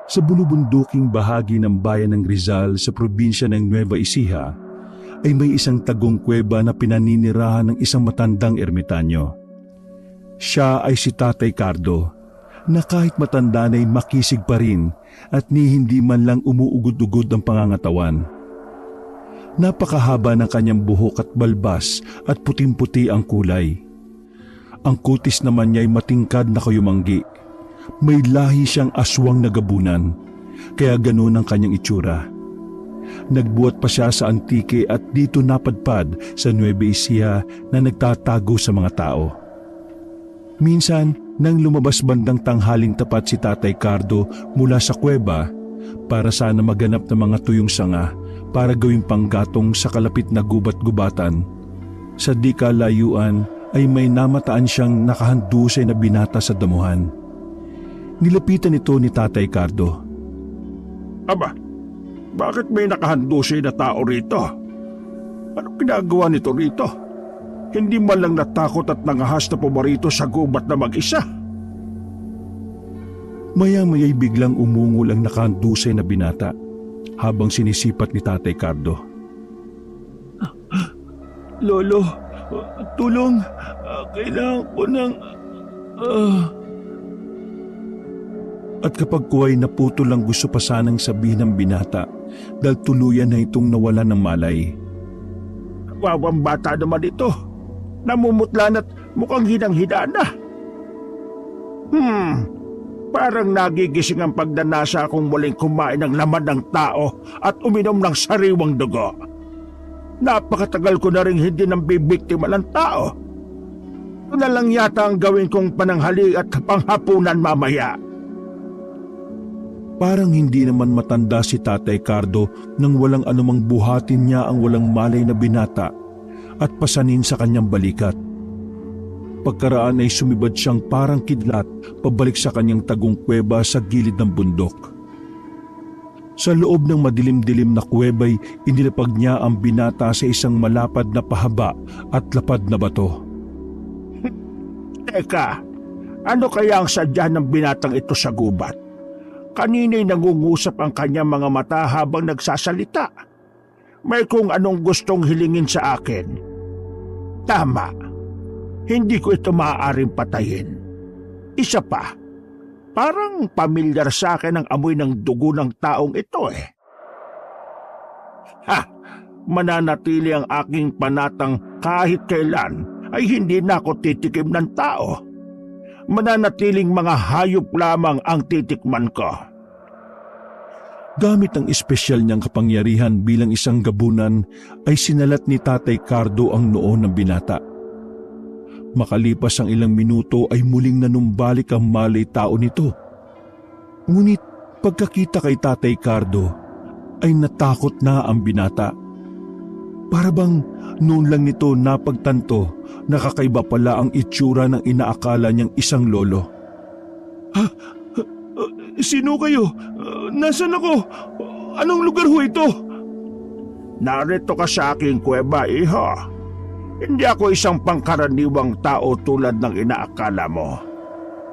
Sa bulubunduking bahagi ng bayan ng Rizal sa probinsya ng Nueva Ecija ay may isang tagong kuweba na pinaninirahan ng isang matandang ermitanyo. Siya ay si Tatay Cardo, na kahit matanda na ay makisig pa rin at ni hindi man lang umuugod-ugod ang pangangatawan. Napakahaba ng kanyang buhok at balbas at puting-puti ang kulay. Ang kutis naman niya ay matingkad na kayumanggi. May lahi siyang aswang na gabunan, kaya ganoon ang kanyang itsura. Nagbuhat pa siya sa Antique at dito napadpad sa Nueva Ecija na nagtatago sa mga tao. Minsan, nang lumabas bandang tanghaling tapat si Tatay Cardo mula sa kuweba para sana maganap ng mga tuyong sanga para gawing panggatong sa kalapit na gubat-gubatan, sa di kalayuan ay may namataan siyang nakahandusay na binata sa damuhan. Nilapitan ito ni Tatay Cardo. Aba, bakit may nakahandusay na tao rito? Anong ginagawa nito rito? Hindi man lang natakot at nangahas na pumarito sa gubat na mag-isa. Maya-maya'y biglang umungol ang nakahandusay na binata habang sinisipat ni Tatay Cardo. Lolo, tulong. Kailangan ko ng... At kapag kuwa'y naputol lang gusto pa sanang sabihin ng binata dahil tuluyan na itong nawala ng malay. Wawang bata naman ito. Namumutlan at mukhang hinang-hina na. Parang nagigising ang pagdanasa kung muling kumain ng laman ng tao at uminom ng sariwang dugo. Napakatagal ko na rin hindi nang bibiktima ng tao. Ito na lang yata ang gawin kong pananghali at panghapunan mamaya. Parang hindi naman matanda si Tatay Cardo nang walang anumang buhatin niya ang walang malay na binata at pasanin sa kanyang balikat. Pagkaraan ay sumibad siyang parang kidlat pabalik sa kanyang tagong kuweba sa gilid ng bundok. Sa loob ng madilim-dilim na kuweba'y inilapag niya ang binata sa isang malapad na pahaba at lapad na bato. Teka, ano kaya ang sadya ng binatang ito sa gubat? Kanina'y nangungusap ang kanyang mga mata habang nagsasalita. May kung anong gustong hilingin sa akin. Tama. Hindi ko ito maaaring patayin. Isa pa, parang pamilyar sa akin ang amoy ng dugo ng taong ito eh. Mananatili ang aking panatang kahit kailan ay hindi na ako titikim ng tao. Mananatiling mga hayop lamang ang titikman ko. Gamit ang espesyal niyang kapangyarihan bilang isang gabunan ay sinalat ni Tatay Cardo ang noo ng binata. Makalipas ang ilang minuto ay muling nanumbalik ang malay tao nito. Ngunit pagkakita kay Tatay Cardo ay natakot na ang binata. Para bang noon lang nito napagtanto na kakaiba pala ang itsura ng inaakala niyang isang lolo. Sino kayo? Nasaan ako? Anong lugar ho ito? Narito ka sa aking kuweba, iho. Hindi ako isang pangkaraniwang tao tulad ng inaakala mo.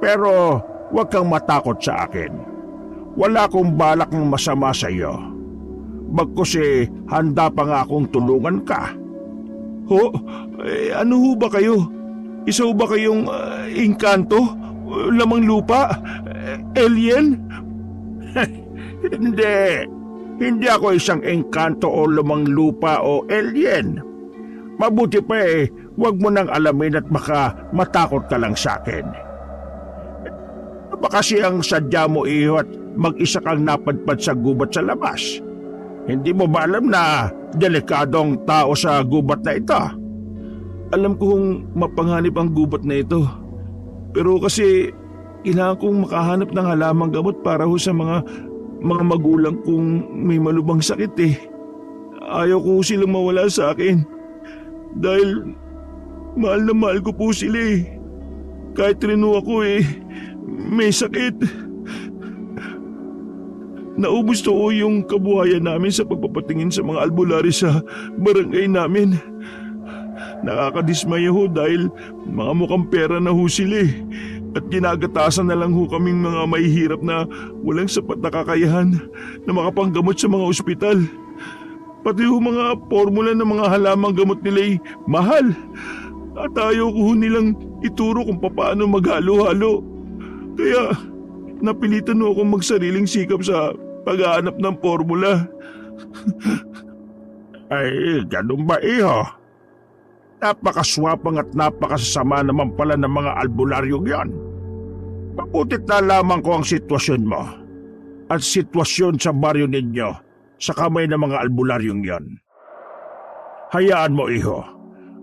Pero huwag kang matakot sa akin. Wala akong balak ng masama sa iyo. Bagkus handa pa nga akong tulungan ka. Ano ho ba kayo? Isa ho ba kayong engkanto? Lamang lupa? Alien? Hindi. Hindi ako isang engkanto o lamang lupa o alien. Mabuti pa huwag mo nang alamin at baka matakot ka lang sa akin. Baka siyang sadya mo iho at mag-isa kang napadpad sa gubat sa labas. Hindi mo ba alam na delikadong tao sa gubat na ito? Alam kong mapanganib ang gubat na ito. Pero kasi kailangan kong makahanap ng halamang gamot para ho sa mga magulang kong may malubhang sakit eh. Ayaw ko silang mawala sa akin. Dahil mahal na mahal ko po sila eh. Kahit rin ho ako may sakit. Naubos to yung kabuhayan namin sa pagpapatingin sa mga albularyo sa barangay namin. Nakakadismaya ho dahil mga mukhang pera na ho sila eh. At ginagatasan na lang ho kaming mga mahihirap na walang sapat na kakayahan na makapanggamot sa mga ospital. Pati ho mga formula ng mga halamang gamot nila'y mahal. At ayaw ko ho nilang ituro kung paano maghalo-halo. Kaya napilitan ho akong magsariling sikap sa paghahanap ng formula. Ay, ganun ba iho? Napakaswapang at napakasasama naman pala ng mga albularyong yan. Mabutit na lamang ko ang sitwasyon mo at sitwasyon sa baryo ninyo sa kamay ng mga albularyong yan. Hayaan mo iho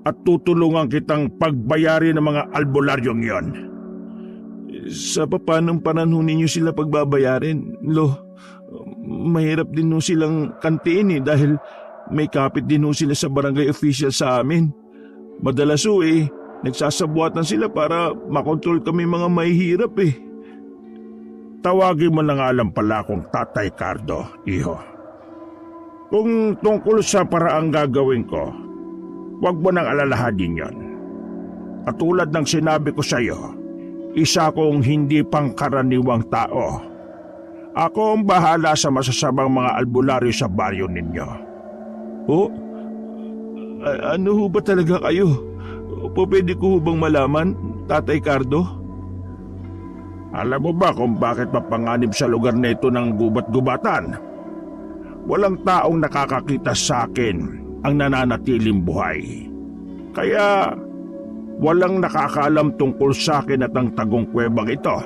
at tutulungan kitang pagbayari ng mga albularyong yan. Sa papanong panahon ninyo sila pagbabayarin, Lo, mahirap din ho silang kantiin dahil may kapit din ho sila sa barangay official sa amin. Madalas ho nagsasabuatan sila para makontrol kami mga mahihirap Tawagin mo na nga lang pala akong Tatay Cardo, iho. Kung tungkol sa paraang gagawin ko, huwag mo nang alalahanin yon. Katulad ng sinabi ko sa iyo, isa kong hindi pangkaraniwang tao. Ako ang bahala sa masasamang mga albularyo sa baryo ninyo. Oh? Ano ho ba talaga kayo? Pwede ko ho bang malaman, Tatay Cardo? Alam mo ba kung bakit mapanganib sa lugar na ito ng gubat-gubatan? Walang taong nakakakita sa akin ang nananatiling buhay. Kaya walang nakakaalam tungkol sa akin at ang tagong kuwebang ito.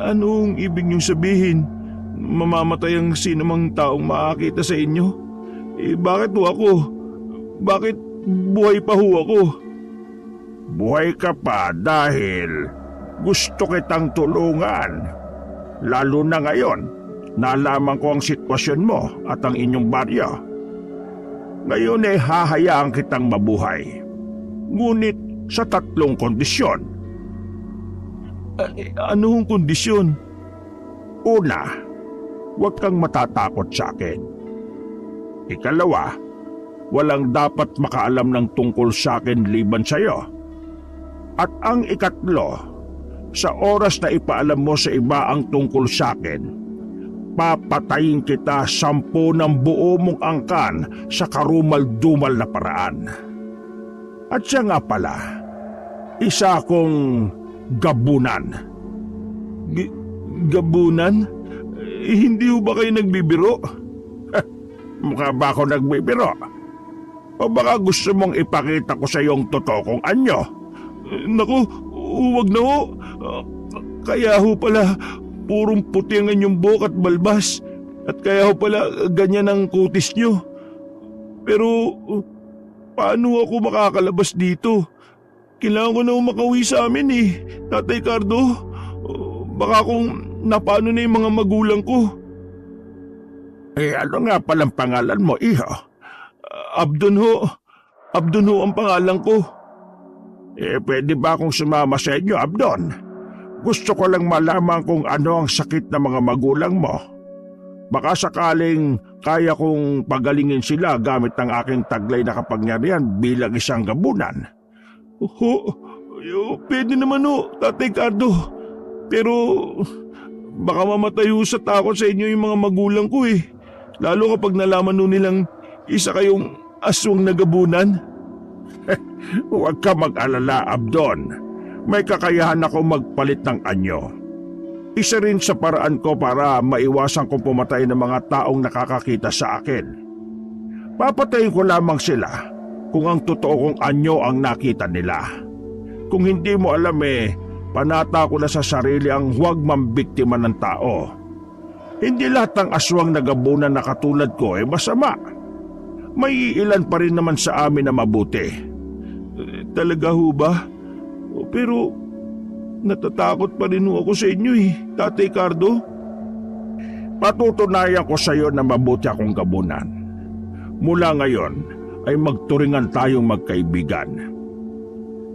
Anong ibig niyong sabihin? Mamamatay ang sinumang taong makakita sa inyo? Bakit ho ako? Bakit buhay pa ho ako? Buhay ka pa dahil gusto kitang tulungan. Lalo na ngayon, nalaman ko ang sitwasyon mo at ang inyong baryo. Ngayon hahayaan kitang mabuhay. Ngunit sa 3 kondisyon. Ano hong kondisyon? Una, huwag kang matatakot sa akin. Ikalawa, walang dapat makaalam ng tungkol sa akin liban sa iyo. At ang ikatlo, sa oras na ipaalam mo sa iba ang tungkol sa akin, papatayin kita 10 ng buo mong angkan sa karumal-dumal na paraan. At siya nga pala, isa akong gabunan. Gabunan? Hindi ho ba kayo nagbibiro? Mukha ba ako nagbibiro? O baka gusto mong ipakita ko sa iyong totoo kung anyo? Naku, huwag na ho. Kaya ho pala, purong puti ang inyong buhok at balbas. At kaya ho pala, ganyan ang kutis nyo. Pero, paano ako makakalabas dito? Kailangan ko na makauwi sa amin Tatay Cardo. Baka kung napano na yung mga magulang ko. Ano nga palang pangalan mo, iho? Abdon ho. Abdon ho ang pangalan ko. Pwede ba akong sumama sa inyo, Abdon? Gusto ko lang malaman kung ano ang sakit ng mga magulang mo. Baka sakaling kaya kong pagalingin sila gamit ng aking taglay na kapangyarihan bilang isang gabunan. Pwede naman ho, Tatay Cardo. Pero baka mamatay ho sa takot sa inyo yung mga magulang ko Lalo kapag nalaman ho nilang isa kayong aswang na gabunan. Huwag ka mag-alala, Abdon. May kakayahan ako magpalit ng anyo. Isa rin sa paraan ko para maiwasan kong pumatay ng mga taong nakakakita sa akin. Papatayin ko lamang sila kung ang totoo kong anyo ang nakita nila. Kung hindi mo alam panata ko na sa sarili ang huwag mambiktima ng tao. Hindi lahat ng aswang na gabunan na katulad ko masama. May ilan pa rin naman sa amin na mabuti. Talaga ho ba? Pero natatakot pa rin ho ako sa inyo Tatay Cardo. Patutunayan ko sa iyo na mabuti akong gabunan. Mula ngayon ay magturingan tayong magkaibigan.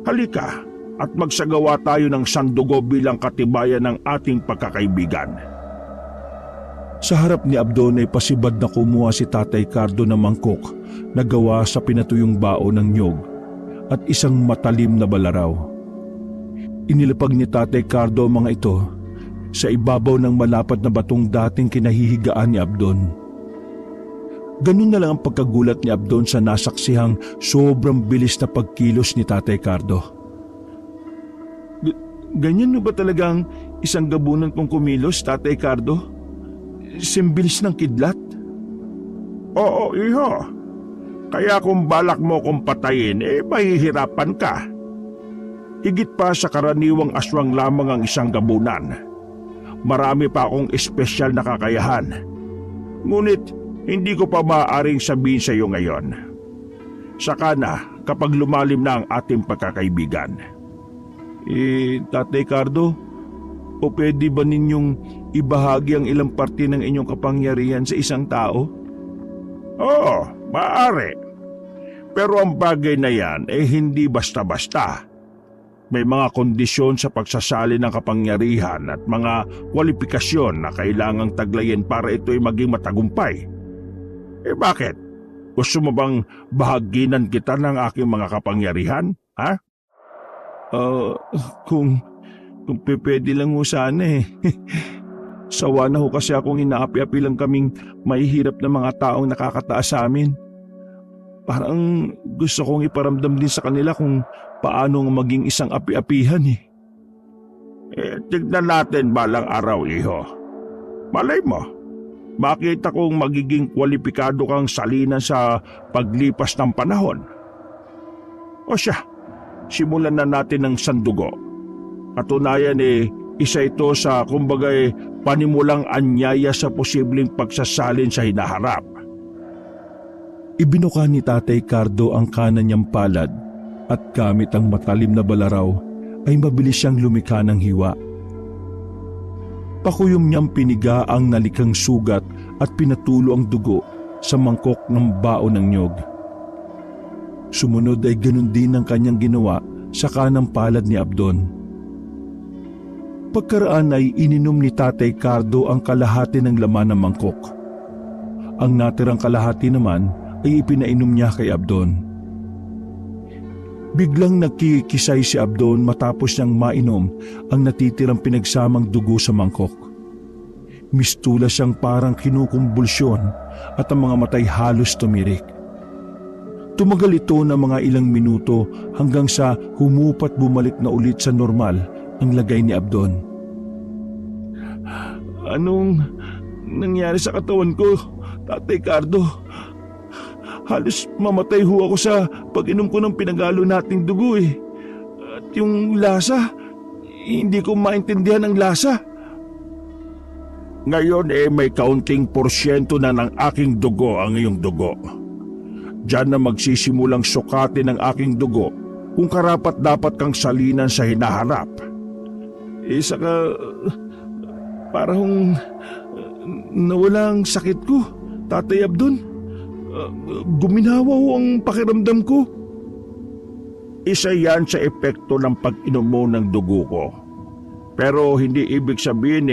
Halika at magsagawa tayo ng sandugo bilang katibayan ng ating pagkakaibigan. Sa harap ni Abdon ay pasibad na kumuha si Tatay Cardo ng mangkok na gawa sa pinatuyong bao ng nyog at isang matalim na balaraw. Inilapag ni Tatay Cardo ang mga ito sa ibabaw ng malapad na batong dating kinahihigaan ni Abdon. Ganun na lang ang pagkagulat ni Abdon sa nasaksihang sobrang bilis na pagkilos ni Tatay Cardo. Ganyan ba talagang isang gabunan kong kumilos, Tatay Cardo? Simbilis ng kidlat? Oo, iho. Kaya kung balak mo kong patayin, mahihirapan ka. Higit pa sa karaniwang aswang lamang ang isang gabunan. Marami pa akong espesyal na kakayahan. Ngunit, hindi ko pa maaaring sabihin sa iyo ngayon. Saka na kapag lumalim na ang ating pagkakaibigan. Tatay Cardo, o pwede ba ninyong ibahagi ang ilang parte ng inyong kapangyarihan sa isang tao? Oo, maaari. Pero ang bagay na yan hindi basta-basta. May mga kondisyon sa pagsasali ng kapangyarihan at mga kwalifikasyon na kailangang taglayin para ito'y maging matagumpay. Bakit? Gusto mo bang bahaginan kita ng aking mga kapangyarihan? Ha? Kung pwede lang ho sana eh. Sawa na ho kasi akong inaapi-api lang kaming mahihirap na mga taong nakakataas sa amin. Parang gusto kong iparamdam din sa kanila kung paano maging isang api-apihan eh. Tignan natin balang araw, iho. Malay mo, makita kong magiging kwalipikado kang salina sa paglipas ng panahon. O siya, simulan na natin ng sandugo. Katunayan isa ito sa kumbagay panimulang anyaya sa posibleng pagsasalin sa hinaharap. Ibinuka ni Tatay Cardo ang kanan niyang palad at gamit ang matalim na balaraw ay mabilis siyang lumikha ng hiwa. Pakuyom niyang piniga ang nalikang sugat at pinatulo ang dugo sa mangkok ng baon ng niyog. Sumunod ay ganun din ang kanyang ginawa sa kanang palad ni Abdon. Pagkaraan ay ininom ni Tatay Cardo ang kalahati ng laman ng mangkok. Ang natirang kalahati naman ay ipinainom niya kay Abdon. Biglang nagkikisay si Abdon matapos niyang mainom ang natitirang pinagsamang dugo sa mangkok. Mistula siyang parang kinukumbulsyon at ang mga matay halos tumirik. Tumagal ito ng mga ilang minuto hanggang sa humupat bumalik na ulit sa normal ang lagay ni Abdon. Anong nangyari sa katawan ko, Tatay Cardo? Halos mamatay ho ako sa pag-inom ko ng pinagalo nating dugo eh. At yung lasa, hindi ko maintindihan ang lasa. Ngayon may kaunting porsyento na ng aking dugo ang iyong dugo. Diyan na magsisimulang sukatin ng aking dugo kung karapat dapat kang salinan sa hinaharap. Saka parang nawala ang sakit ko, Tatay Abdon. Guminawa ho ang pakiramdam ko. Isa yan sa epekto ng pag-inom mo ng dugo ko. Pero hindi ibig sabihin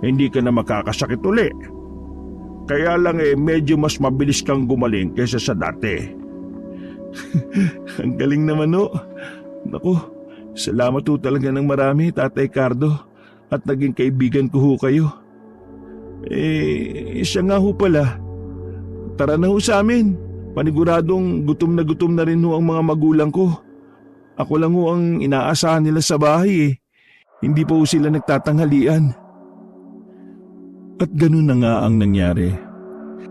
hindi ka na makakasakit uli. Kaya lang medyo mas mabilis kang gumaling kaysa sa dati. Ang galing naman ho. Naku, salamat ho talaga ng marami, Tatay Cardo. At naging kaibigan ko ho kayo. Siya nga ho pala. Tara na ho sa amin. Paniguradong gutom na rin ho ang mga magulang ko. Ako lang ho ang inaasahan nila sa bahay eh. Hindi pa ho sila nagtatanghalian. At ganun na nga ang nangyari.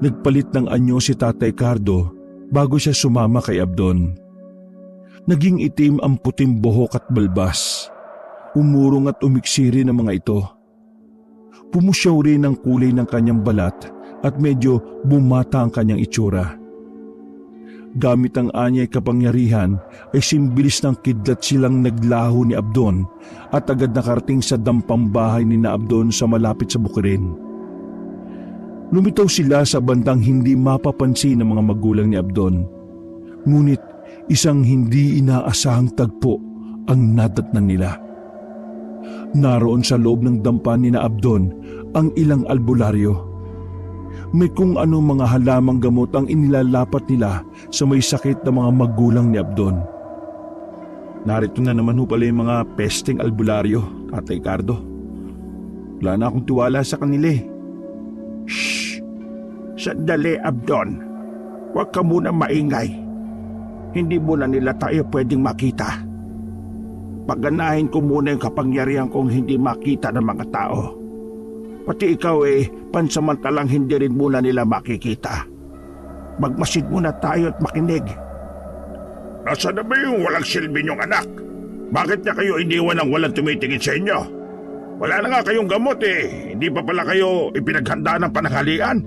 Nagpalit ng anyo si Tatay Cardo bago siya sumama kay Abdon. Naging itim ang puting buhok at balbas. Umurong at umiksiri ng mga ito. Pumusyaw rin ang kulay ng kanyang balat at medyo bumata ang kanyang itsura. Gamit ang anyay kapangyarihan ay simbilis ng kidlat silang naglaho ni Abdon at agad nakarating sa dampang bahay ni na Abdon sa malapit sa bukirin. Lumitaw sila sa bandang hindi mapapansin ng mga magulang ni Abdon. Ngunit isang hindi inaasahang tagpo ang nadatnan nila. Naroon sa loob ng dampa ni na Abdon ang ilang albularyo. May kung anong mga halamang gamot ang inilalapat nila sa may sakit na mga magulang ni Abdon. Narito na naman ho pala yung mga pesteng albularyo, Tatay Cardo. Wala na akong tiwala sa kanila eh. Shh! Sandali, Abdon. Huwag ka muna maingay. Hindi muna nila tayo pwedeng makita. Pagganahin ko muna yung kapangyarihan kong hindi makita ng mga tao. Pati ikaw pansamantalang hindi rin muna nila makikita. Magmasid muna tayo at makinig. Nasaan na ba yung walang silbi niyong anak? Bakit niya kayo iniwan ng walang tumitingin sa inyo? Wala na nga kayong gamot Hindi pa pala kayo ipinaghanda ng pananghalian.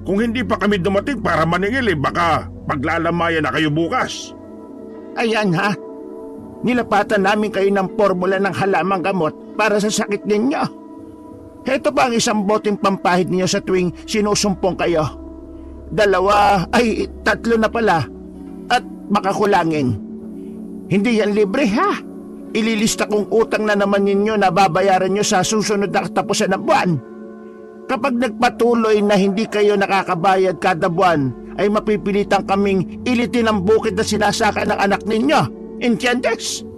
Kung hindi pa kami dumating para maningil baka paglalamayan na kayo bukas. Ayan ha. Nilapatan namin kayo ng formula ng halamang gamot para sa sakit ninyo. Heto pa ang isang boteng pampahid ninyo sa tuwing sinusumpong kayo. 2, 3 na pala. At baka kulangin. Hindi yan libre ha. Ililista kong utang na naman ninyo na babayaran nyo sa susunod na katapusan ng buwan. Kapag nagpatuloy na hindi kayo nakakabayad kada buwan, ay mapipilitan kaming ilitin ang bukid na sinasaka ng anak ninyo. Entiendes?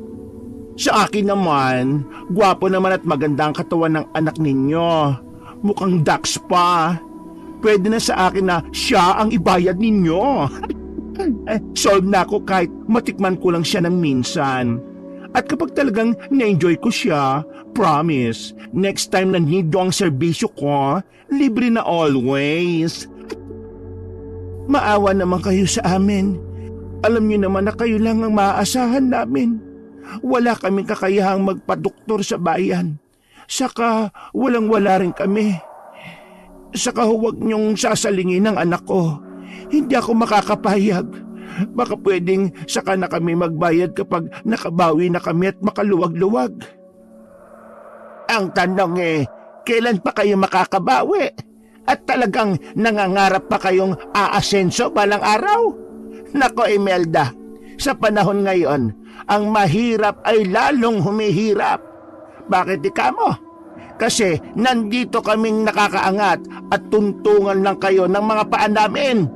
Sa akin naman, gwapo naman at maganda ang katawan ng anak ninyo. Mukhang ducks pa. Pwede na sa akin na siya ang ibayad ninyo. Solve na ako kahit matikman ko lang siya ng minsan. At kapag talagang na-enjoy ko siya, promise, next time na need ang serbisyo ko, libre na always. Maawa naman kayo sa amin. Alam niyo naman na kayo lang ang maaasahan namin. Wala kaming kakayahang magpadoktor sa bayan. Saka walang-wala rin kami. Saka huwag niyong sasalingin ang anak ko. Hindi ako makakapayag. Baka pwedeng saka na kami magbayad kapag nakabawi na kami at makaluwag-luwag. Ang tanong kailan pa kayo makakabawi? At talagang nangangarap pa kayong aasenso balang araw? Nako Imelda, sa panahon ngayon, ang mahirap ay lalong humihirap. Bakit ika mo? Kasi nandito kaming nakakaangat at tuntungan lang kayo ng mga paa namin.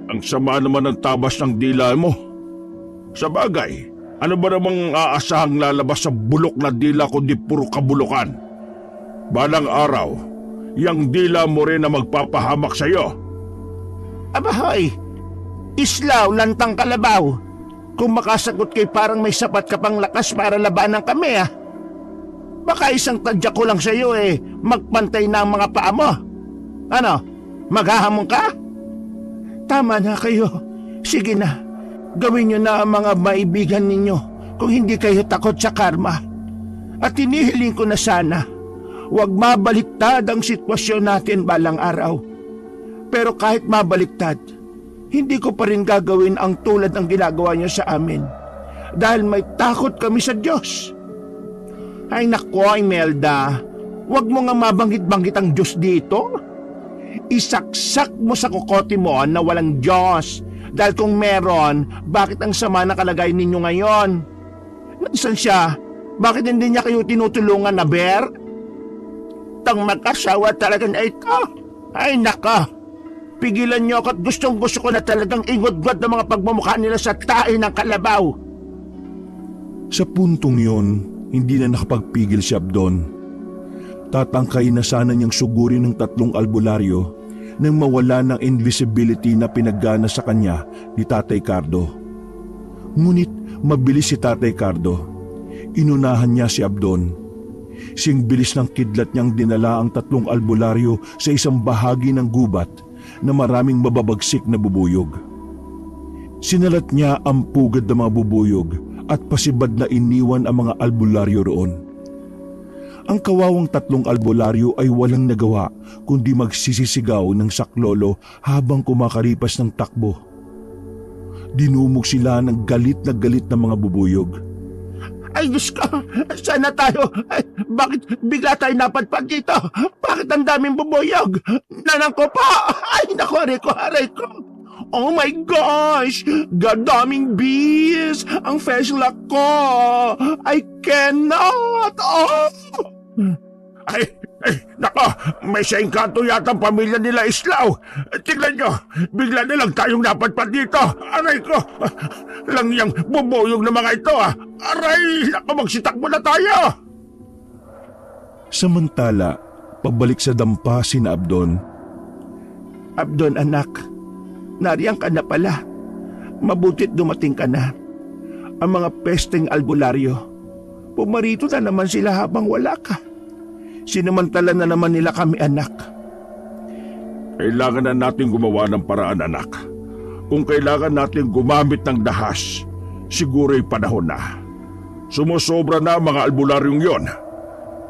Ang sama naman ng tabas ng dila mo. Sa bagay, ano ba namang aasahang lalabas sa bulok na dila kundi puro kabulukan? Balang araw, yang dila mo rin na magpapahamak sa'yo. Abahoy, islaw, lantang kalabaw. Kung makasagot kay parang may sapat ka pang lakas para labanan kami Baka isang tadya ko lang sa'yo magpantay na ang mga paa mo. Ano, maghahamon ka? Tama na kayo. Sige na, gawin niyo na ang mga maibigan ninyo kung hindi kayo takot sa karma. At hinihiling ko na sana, huwag mabaliktad ang sitwasyon natin balang araw. Pero kahit mabaliktad, hindi ko pa rin gagawin ang tulad ng ginagawa niyo sa amin. Dahil may takot kami sa Diyos. Ay nako, Imelda, huwag mo nga mabanggit-banggit ang Diyos dito. Isaksak mo sa kokote mo na walang Diyos. Dahil kung meron, bakit ang sama na kalagay ninyo ngayon? Nasaan siya? Bakit hindi niya kayo tinutulungan na Bear? Tang mag-asawa talaga na ito. Ay naka, pigilan niyo ako at gustong-gusto ko na talagang ingod-god ng mga pagmumukha nila sa tae ng kalabaw. Sa puntong yon, hindi na nakapagpigil si Abdon. Tatangkain na sana niyang sugurin ng 3 albularyo nang mawala ng invisibility na pinaggana sa kanya ni Tatay Cardo. Ngunit mabilis si Tatay Cardo. Inunahan niya si Abdon. Sing bilis ng kidlat niyang dinala ang 3 albularyo sa isang bahagi ng gubat na maraming mababagsik na bubuyog. Sinalat niya ang pugad ng mga bubuyog at pasibad na iniwan ang mga albularyo roon. Ang kawawang 3 albularyo ay walang nagawa kundi magsisisigaw ng saklolo habang kumakaripas ng takbo. Dinumog sila ng galit na mga bubuyog. Ay Diyos ko, sana tayo? Bakit bigla tayo napadpad dito? Bakit ang daming bubuyog? Nanang ko pa! Ay naku, aray ko! Oh my gosh! Gadaming bees! Ang flashlight ko! I cannot! Oh! Ay, Nako, may sa engkanto yata ang pamilya nila Islao. Tingnan nyo, bigla na lang tayong napadpad dito. Aray ko, lang yung bubuyog na mga ito Aray, nako magsitakbo na tayo. Samantala, pabalik sa dampa sina Abdon. Abdon anak, nariyang ka na pala. Mabutit dumating ka na. Ang mga pesteng albularyo, pumarito na naman sila habang wala ka. Sinamantala na naman nila kami anak. Kailangan na natin gumawa ng paraan, anak. Kung kailangan natin gumamit ng dahas, siguro'y panahon na. Sumusobra na ang mga albularyong yon.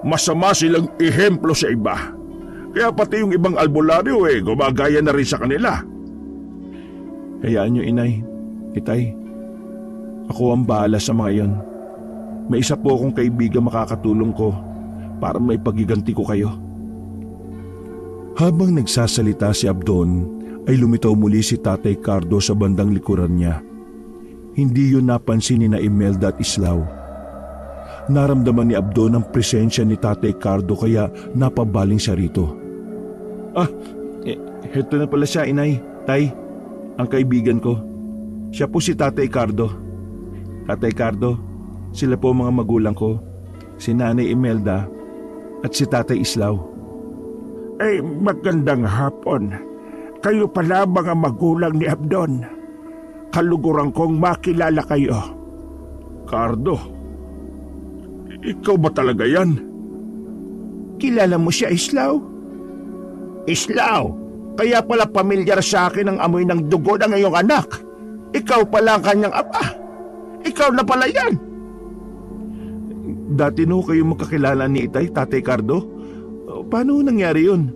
Masama silang ehemplo sa iba. Kaya pati yung ibang albularyo gumagaya na rin sa kanila. Hayaan nyo, inay, itay. Ako ang bahala sa mga iyon. May isa po akong kaibigan makakatulong ko para may pagiganti ko kayo. Habang nagsasalita si Abdon, ay lumitaw muli si Tatay Cardo sa bandang likuran niya. Hindi yun napansin ni na Imelda at Islao. Naramdaman ni Abdon ang presensya ni Tatay Cardo kaya napabaling siya rito. Heto na pala siya, inay, tay, ang kaibigan ko. Siya po si Tatay Cardo. Tatay Cardo, sila po mga magulang ko, si Nanay Imelda at si Tatay Islao. Magandang hapon. Kayo pala mga magulang ni Abdon. Kaluguran kong makilala kayo. Cardo, ikaw ba talaga yan? Kilala mo siya, Islao? Islao, kaya pala pamilyar sa akin ang amoy ng dugo ng iyong anak. Ikaw pala ang kanyang ama. Ikaw na pala yan. Dati no kayo magkakilala ni Itay, Tatay Cardo? Paano nangyari yun?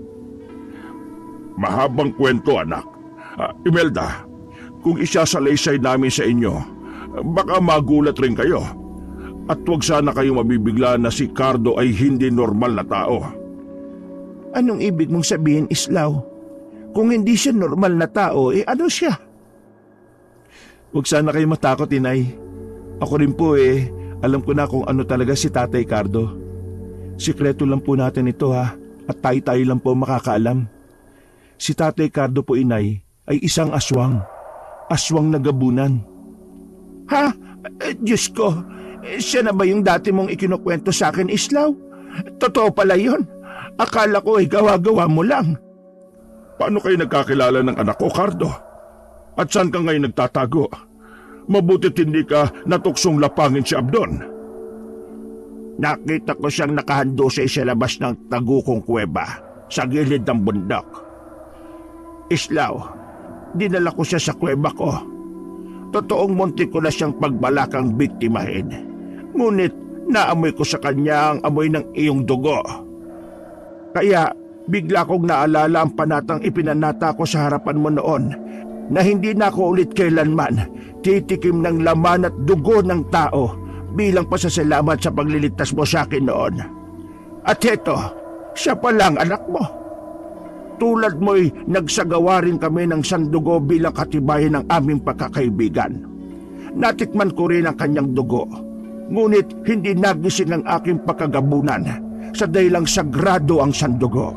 Mahabang kwento, anak. Imelda, kung isasalaysay namin sa inyo, baka magulat rin kayo. At huwag sana kayong mabibigla na si Cardo ay hindi normal na tao. Anong ibig mong sabihin, Islao? Kung hindi siya normal na tao, ano siya? Huwag sana kayo matakot, inay. Ako rin po alam ko na kung ano talaga si Tatay Cardo. Sikreto lang po natin ito at tayo lang po makakaalam. Si Tatay Cardo po, inay, ay isang aswang. Aswang na gabunan. Ha? Diyos ko, siya na ba yung dati mong ikinukwento sa akin, Islao? Totoo pala yun. Akala ko gawa-gawa mo lang. Paano kayo nagkakilala ng anak ko, Cardo? At saan ka ngayon nagtatago? Mabutit hindi ka natuksong lapangin si Abdon. Nakita ko siyang nakahandusay sa labas ng tagukong kuweba sa gilid ng bundok. Islao, dinala ko siya sa kuweba ko. Totoong muntik ko na siyang pagbalakang biktimahin. Ngunit naamoy ko sa kanya ang amoy ng iyong dugo. Kaya bigla kong naalala ang panatang ipinanata ko sa harapan mo noon na hindi na ako ulit kailanman titikim ng laman at dugo ng tao bilang pasasalamat sa pagliligtas mo sa akin noon. At heto, siya palang anak mo. Tulad mo'y nagsagawa rin kami ng sandugo bilang katibayan ng aming pagkakaibigan. Natikman ko rin ang kanyang dugo, ngunit hindi nagising ang aking pagkagabunan sa dahilang sagrado ang sandugo.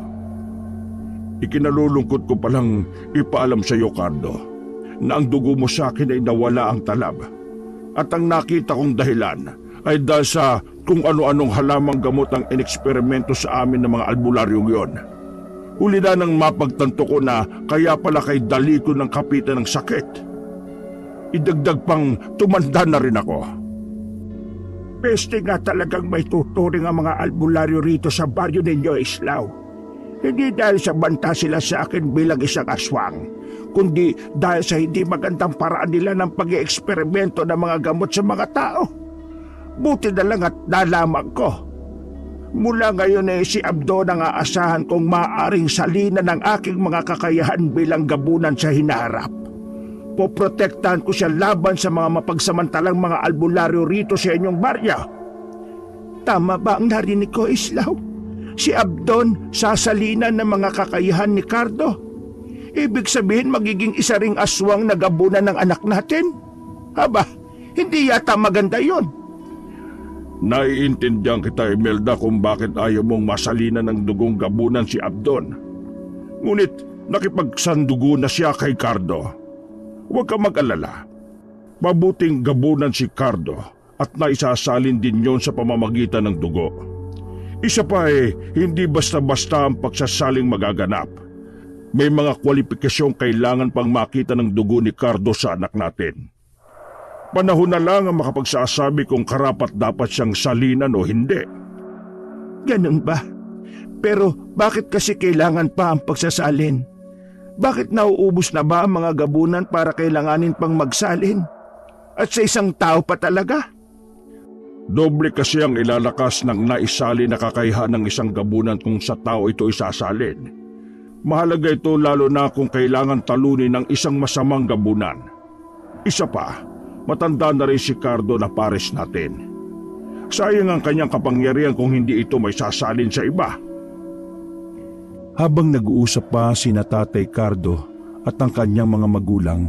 Ikinalulungkot ko palang ipaalam sa iyo, Cardo, na ang dugo mo sa akin ay nawala ang talab. At ang nakita kong dahilan ay dahil sa kung ano-anong halamang gamot ang ineksperimento sa amin ng mga albularyong yon. Huli na nang mapagtanto ko na kaya pala kay dali ko ng kapitan ng sakit. Idagdag pang tumanda na rin ako. Peste nga talagang may tuturing ang mga albularyo rito sa baryo ninyo, Islao. Hindi dahil sa banta sila sa akin bilang isang aswang, kundi dahil sa hindi magandang paraan nila ng pag-i-eksperimento ng mga gamot sa mga tao. Buti na lang at nalaman ko. Mula ngayon si Abdon ang aasahan kong maaaring salina ng aking mga kakayahan bilang gabunan sa hinaharap. Poprotektahan ko siya laban sa mga mapagsamantalang mga albularyo rito sa inyong baryo. Tama ba ang narinig ko, Islao? Si Abdon sasalinan ng mga kakayahan ni Cardo. Ibig sabihin magiging isa ring aswang na gabunan ng anak natin? Aba, hindi yata maganda yon. Naiintindihan kita, Imelda, kung bakit ayaw mong masalinan ng dugong gabunan si Abdon. Ngunit nakipagsandugo na siya kay Cardo. Huwag ka mag-alala. Mabuting gabunan si Cardo at naisasalin din yon sa pamamagitan ng dugo. Isa pa hindi basta-basta ang pagsasaling magaganap. May mga kwalipikasyong kailangan pang makita ng dugo ni Cardo sa anak natin. Panahon na lang ang makapagsasabi kung karapat dapat siyang salinan o hindi. Ganun ba? Pero bakit kasi kailangan pa ang pagsasalin? Bakit nauubos na ba ang mga gabunan para kailanganin pang magsalin? At sa isang tao pa talaga? Doble kasi ang ilalakas ng naisali na kakayahan ng isang gabunan kung sa tao ito isasalin. Mahalaga ito lalo na kung kailangan talunin ng isang masamang gabunan. Isa pa, matanda na rin si Cardo na pares natin. Sayang ang kanyang kapangyarihan kung hindi ito may sasalin sa iba. Habang nag-uusap pa sina Tatay Cardo at ang kanyang mga magulang,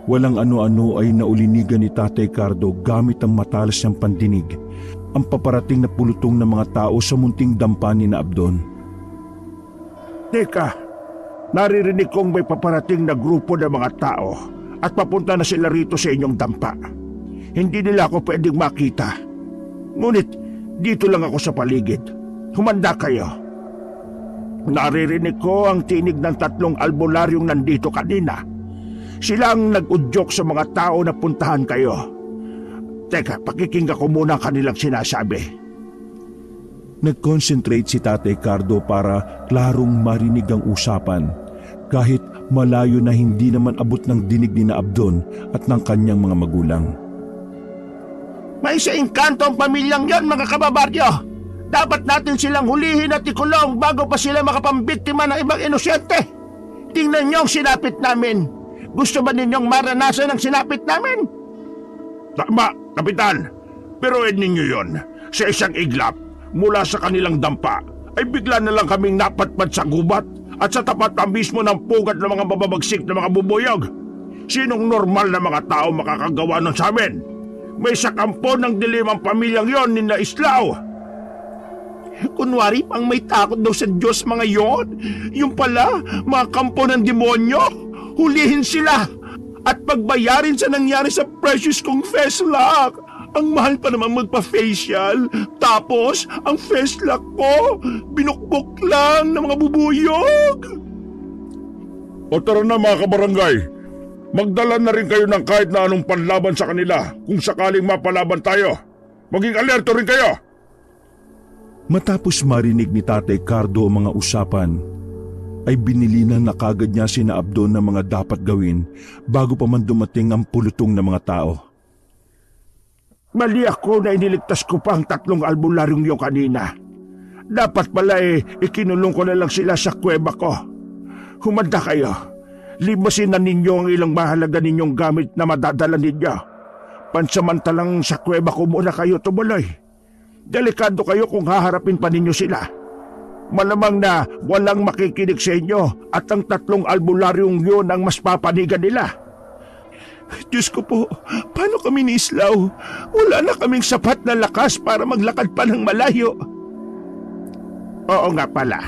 walang ano-ano ay naulinigan ni Tatay Cardo gamit ang matalas niyang pandinig ang paparating na pulutong ng mga tao sa munting dampanin na Abdon. Teka, naririnig kong may paparating na grupo ng mga tao at papunta na sila rito sa inyong dampa. Hindi nila ako pwedeng makita. Ngunit dito lang ako sa paligid. Humanda kayo. Naririnig ko ang tinig ng 3 albularyong nandito kanina. Sila ang nag-udyok sa mga tao na puntahan kayo. Teka, pakikinggan ko muna ang kanilang sinasabi. Nag-concentrate si Tatay Cardo para klarong marinig ang usapan, kahit malayo na hindi naman abot ng dinig ni na Abdon at ng kanyang mga magulang. May sa engkanto ang pamilyang yon, mga kababaryo! Dapat natin silang hulihin at ikulong bago pa sila makapambiktima ng ibang inosente! Tingnan niyo ang sinapit namin! Gusto ba ninyong maranasan ang sinapit namin? Tama, Kapitan. Pero ninyo yon, sa isang iglap, mula sa kanilang dampa, ay bigla na lang kaming napatpad sa gubat at sa tapat na mismo ng pugat ng mga mababagsik na mga bubuyog. Sinong normal na mga tao makakagawa nun sa amin? May sakampo ng dilimang pamilyang yon ni na Islao. Kunwari pang may takot daw sa Diyos mga yon. Yung pala, mga kampo ng demonyo. Hulihin sila at pagbayarin sa nangyari sa precious kong Festlock. Ang mahal pa naman magpa-facial. Tapos, ang Festlock ko, binukbok lang ng mga bubuyog. O tara na mga kabarangay. Magdala na rin kayo ng kahit na anong panlaban sa kanila kung sakaling mapalaban tayo. Maging alerto rin kayo. Matapos marinig ni Tatay Cardo ang mga usapan, ay binilinan na kagad niya sina Abdon ng mga dapat gawin bago pa man dumating ang pulutong ng mga tao. Mali ako na iniligtas ko pa ang 3 albularyong yung kanina. Dapat pala ikinulong ko na lang sila sa kuweba ko. Humanda kayo. Libasin na ninyo ang ilang mahalaga ninyong gamit na madadala ninyo. Pansamantalang sa kuweba ko muna kayo tumuloy. Delikado kayo kung haharapin pa ninyo sila. Malamang na walang makikinig sa inyo at ang 3 albularyong yun ang mas papanigan nila. Diyos ko po, paano kami ni Islaw? Wala na kaming sapat na lakas para maglakad pa ng malayo. Oo nga pala.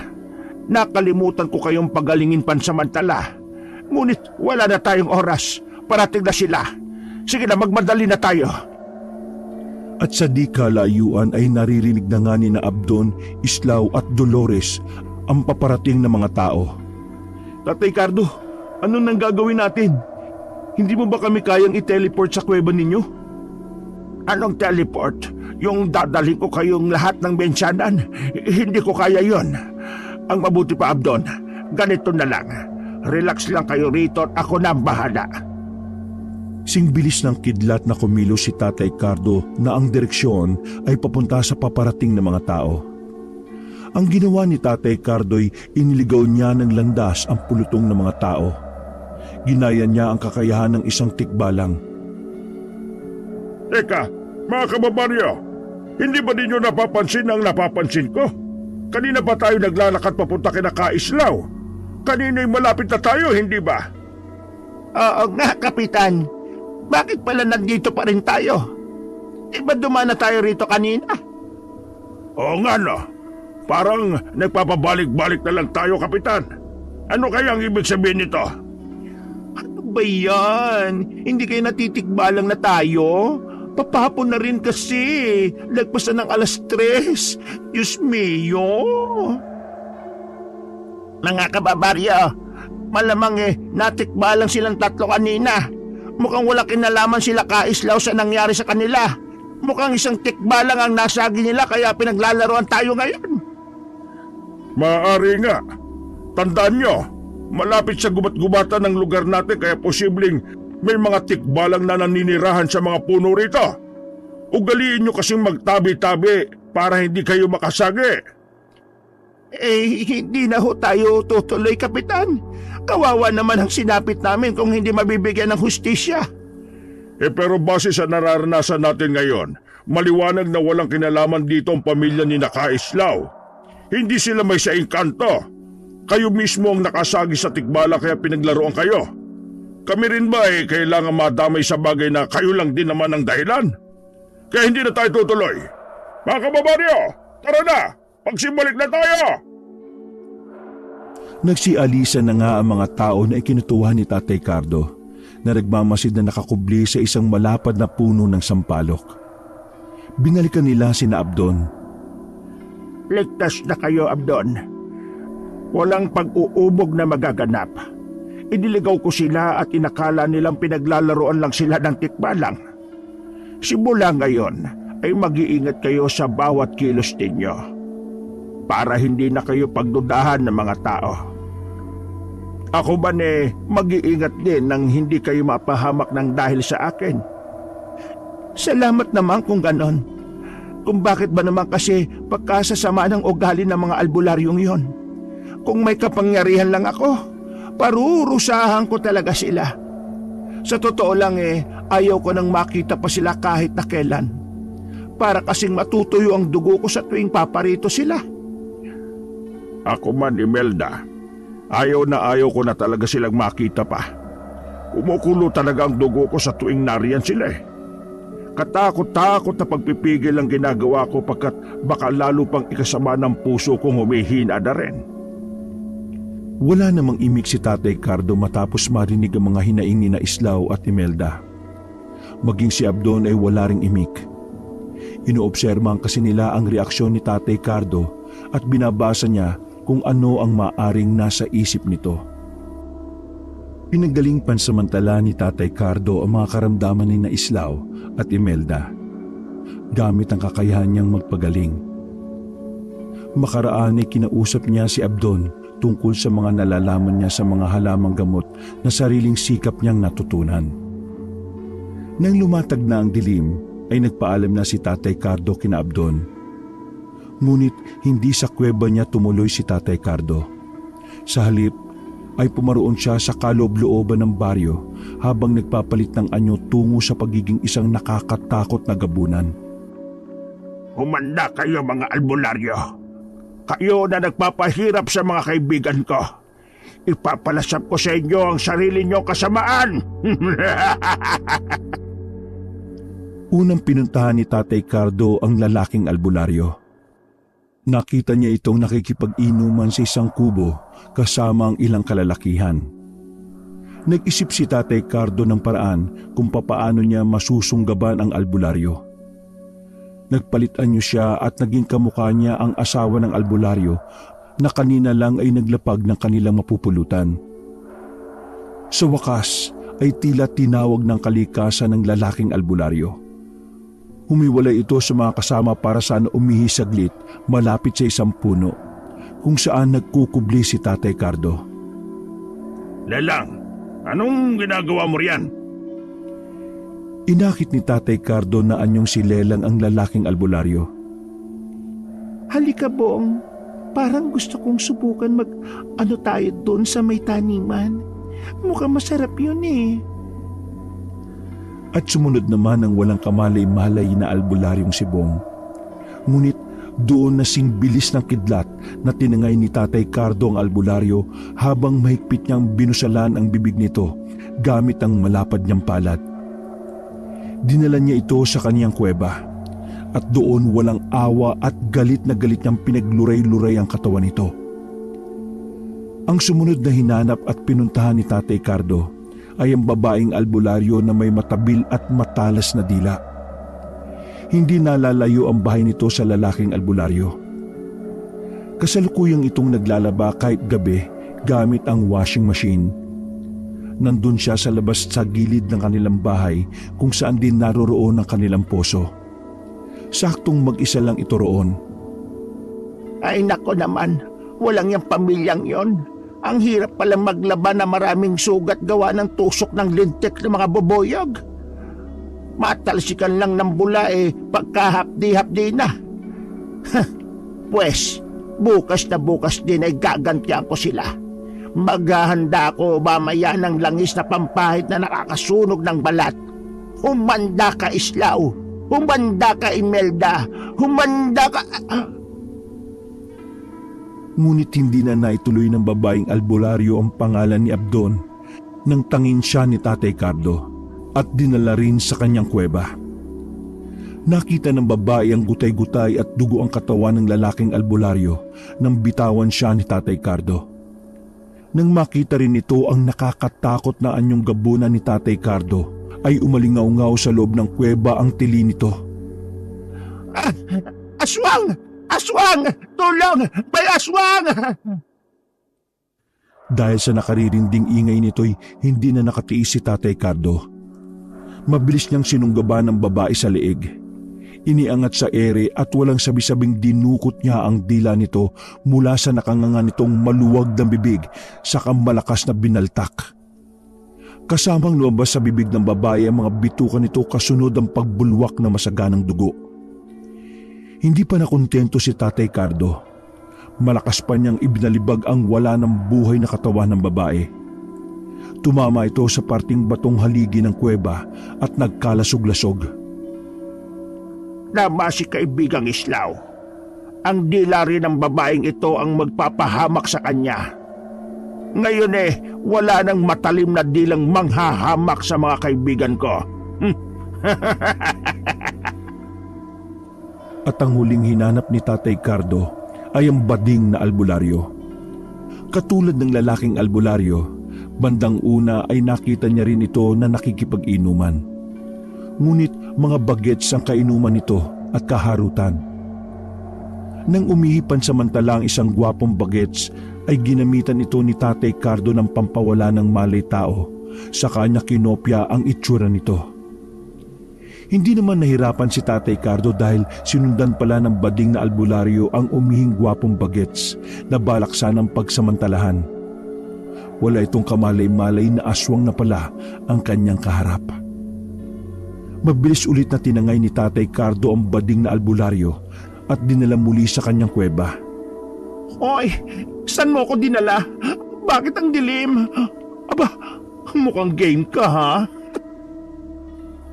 Nakalimutan ko kayong pagalingin pansamantala. Ngunit wala na tayong oras. Parating na sila. Sige na, magmadali na tayo. At sa di kalayuan ay naririnig na nga ni na Abdon, Islaw at Dolores ang paparating na mga tao. Tatay Cardo, anong nang gagawin natin? Hindi mo ba kami kayang i-teleport sa kuweba ninyo? Anong teleport? Yung dadalhin ko kayong lahat ng bensyanan? Hindi ko kaya yon. Ang mabuti pa, Abdon, ganito na lang. Relax lang kayo rito at ako na ang bahala. Singbilis ng kidlat na kumilos si Tatay Cardo na ang direksyon ay papunta sa paparating na mga tao. Ang ginawa ni Tatay Cardo'y iniligaw niya ng landas ang pulutong ng mga tao. Ginaya niya ang kakayahan ng isang tikbalang. Teka, mga kababaryo, hindi ba ninyo napapansin ang napapansin ko? Kanina pa tayo naglalakad papunta kina Kaislaw. Kanina'y malapit na tayo, hindi ba? Oo nga, Kapitan. Bakit pala nandito pa rin tayo? Iba dumaan na tayo rito kanina. Oo nga no. Parang nagpapabalik-balik na lang tayo, Kapitan. Ano kaya ang ibig sabihin nito? Ano ba yan? Hindi kayo natitikbalang na tayo? Papahapon na rin kasi. Lagpas na ng 3:00. Diyos mio. Mga kababaryo, malamang natikbalang silang tatlo kanina. Mukhang walang kinalaman sila Kaislaw sa nangyari sa kanila. Mukhang isang tikbalang ang nasagi nila kaya pinaglalaroan tayo ngayon. Maaari nga. Tandaan nyo, malapit sa gubat-gubatan ng lugar natin kaya posibleng may mga tikbalang na naninirahan sa mga puno rito. Ugaliin nyo kasing magtabi-tabi para hindi kayo makasagi. Hindi na ho tayo tutuloy, Kapitan. Kawawa naman ang sinapit namin kung hindi mabibigyan ng hustisya. Pero base sa nararanasan natin ngayon, maliwanag na walang kinalaman dito ang pamilya ni Kaislaw. Hindi sila may sa engkanto. Kayo mismo ang nakasagi sa tikbala kaya pinaglaruan kayo. Kami rin ba kailangan madamay sa bagay na kayo lang din naman ang dahilan? Kaya hindi na tayo tutuloy. Mga kababaryo, tara na! Pagsibalik na tayo! Nagsialisa na nga ang mga tao na ikinutuhan ni Tatay Cardo na nagmamasid na nakakubli sa isang malapad na puno ng sampalok. Binalikan nila sina Abdon. Ligtas na kayo, Abdon. Walang pag-uubog na magaganap. Iniligaw ko sila at inakala nilang pinaglalaroan lang sila ng tikbalang. Simula ngayon ay mag-iingat kayo sa bawat kilos ninyo para hindi na kayo pagdudahan ng mga tao. Ako ba mag-iingat din nang hindi kayo mapahamak ng dahil sa akin? Salamat naman kung ganon. Kung bakit ba naman kasi pagkasasama ng ugali ng mga albularyong yon? Kung may kapangyarihan lang ako, parurusahan ko talaga sila. Sa totoo lang ayaw ko nang makita pa sila kahit na kailan. Para kasing matutuyo ang dugo ko sa tuwing paparito sila. Ako man, Imelda, ayaw ko na talaga silang makita pa. Kumukulo talaga ang dugo ko sa tuwing nariyan sila Katakot-takot na pagpipigil ang ginagawa ko pagkat baka lalo pang ikasama ng puso kong humihina na rin. Wala namang imik si Tatay Cardo matapos marinig ang mga hinaing ni Islaw at Imelda. Maging si Abdon ay wala ring imik. Inoobserbahan kasi nila ang reaksyon ni Tatay Cardo at binabasa niya kung ano ang maaring nasa isip nito. Pinagaling pansamantala ni Tatay Cardo ang mga karamdaman ni Islaw at Imelda gamit ang kakayahan niyang magpagaling. Makaraan ay kinausap niya si Abdon tungkol sa mga nalalaman niya sa mga halamang gamot na sariling sikap niyang natutunan. Nang lumatag na ang dilim, ay nagpaalam na si Tatay Cardo kina Abdon. Ngunit hindi sa kuweba niya tumuloy si Tatay Cardo. Sa halip ay pumaroon siya sa kaloob-looban ng baryo habang nagpapalit ng anyo tungo sa pagiging isang nakakatakot na gabunan. Humanda kayo mga albularyo. Kayo na nagpapahirap sa mga kaibigan ko. Ipapalasap ko sa inyo ang sarili niyong kasamaan. Unang pinuntahan ni Tatay Cardo ang lalaking albularyo. Nakita niya itong nakikipag-inuman sa isang kubo kasama ang ilang kalalakihan. Nag-isip si Tatay Cardo ng paraan kung papaano niya masusunggaban ang albularyo. Nagpalitan niyo siya at naging kamukha niya ang asawa ng albularyo na kanina lang ay naglapag ng kanilang mapupulutan. Sa wakas ay tila tinawag ng kalikasan ng lalaking albularyo. Humiwalay ito sa mga kasama para sana umihi saglit malapit sa isang puno kung saan nagkukubli si Tatay Cardo. Lelang, anong ginagawa mo riyan? Inakit ni Tatay Cardo na anyong si Lelang ang lalaking albularyo. Halika, Bong. Parang gusto kong subukan mag-ano tayo doon sa may taniman. Mukhang masarap yun At sumunod naman ang walang kamalay-malay na albularyong si Bong. Ngunit doon nasing bilis ng kidlat na tinangay ni Tatay Cardo ang albularyo habang mahigpit niyang binusalan ang bibig nito gamit ang malapad niyang palad. Dinala niya ito sa kaniyang kuweba at doon walang awa at galit na galit niyang pinagluray-luray ang katawan nito. Ang sumunod na hinanap at pinuntahan ni Tatay Cardo ay ang babaeng albularyo na may matabil at matalas na dila. Hindi nalalayo ang bahay nito sa lalaking albularyo. Kasalukuyang itong naglalaba kahit gabi gamit ang washing machine. Nandun siya sa labas sa gilid ng kanilang bahay kung saan din naroroon ang kanilang poso. Saktong mag-isa lang ito roon. Ay nako naman, walang yung pamilyang yon. Ang hirap pala maglaba na maraming sugat gawa ng tusok ng lintik ng mga boboyog. Matalsikan lang ng bula pagkahapdi-hapdi na. Pwes, bukas na bukas din ay gagantihan ko sila. Maghahanda ako mamaya ng langis na pampahid na nakakasunog ng balat. Humanda ka, Islaw! Humanda ka, Imelda! Humanda ka... Ngunit hindi na naituloy ng babaeng albularyo ang pangalan ni Abdon nang tangin siya ni Tatay Cardo at dinala rin sa kanyang kuweba. Nakita ng babae ang gutay-gutay at dugo ang katawan ng lalaking albularyo nang bitawan siya ni Tatay Cardo. Nang makita rin ito ang nakakatakot na anyong gabunan ni Tatay Cardo, ay umalingaw-ngaw sa loob ng kuweba ang tili nito. Aswang! Aswang! Tulong! May aswang! Dahil sa nakaririnding ingay nito'y hindi na nakatiis si Tatay Cardo. Mabilis niyang sinunggaban ng babae sa leeg. Iniangat sa ere at walang sabi-sabing dinukot niya ang dila nito mula sa nakanganga nitong maluwag ng bibig sa malakas na binaltak. Kasamang lumabas sa bibig ng babae ang mga bituka nito kasunod ang pagbulwak na masaganang dugo. Hindi pa nakontento si Tatay Cardo. Malakas pa niyang ibinalibag ang wala ng buhay na katawan ng babae. Tumama ito sa parting batong haligi ng kuweba at nagkalasog-lasog. Tama si kaibigang Islaw. Ang dila rin ng babaeng ito ang magpapahamak sa kanya. Ngayon wala nang matalim na dilang manghahamak sa mga kaibigan ko. At ang huling hinanap ni Tatay Cardo ay ang bading na albularyo. Katulad ng lalaking albularyo, bandang una ay nakita niya rin ito na nakikipag-inuman. Ngunit mga bagets ang kainuman nito at kaharutan. Nang umihipan samantala ang isang gwapong bagets, ay ginamitan ito ni Tatay Cardo ng pampawala ng malay tao, saka niya kinopya ang itsura nito. Hindi naman nahirapan si Tatay Cardo dahil sinundan pala ng bading na albularyo ang umihing gwapong bagets na balak sanang pagsamantalahan. Wala itong kamalay-malay na aswang na pala ang kanyang kaharap. Mabilis ulit na tinangay ni Tatay Cardo ang bading na albularyo at dinala muli sa kanyang kuweba. Hoy, saan mo ko dinala? Bakit ang dilim? Aba, mukhang game ka ha?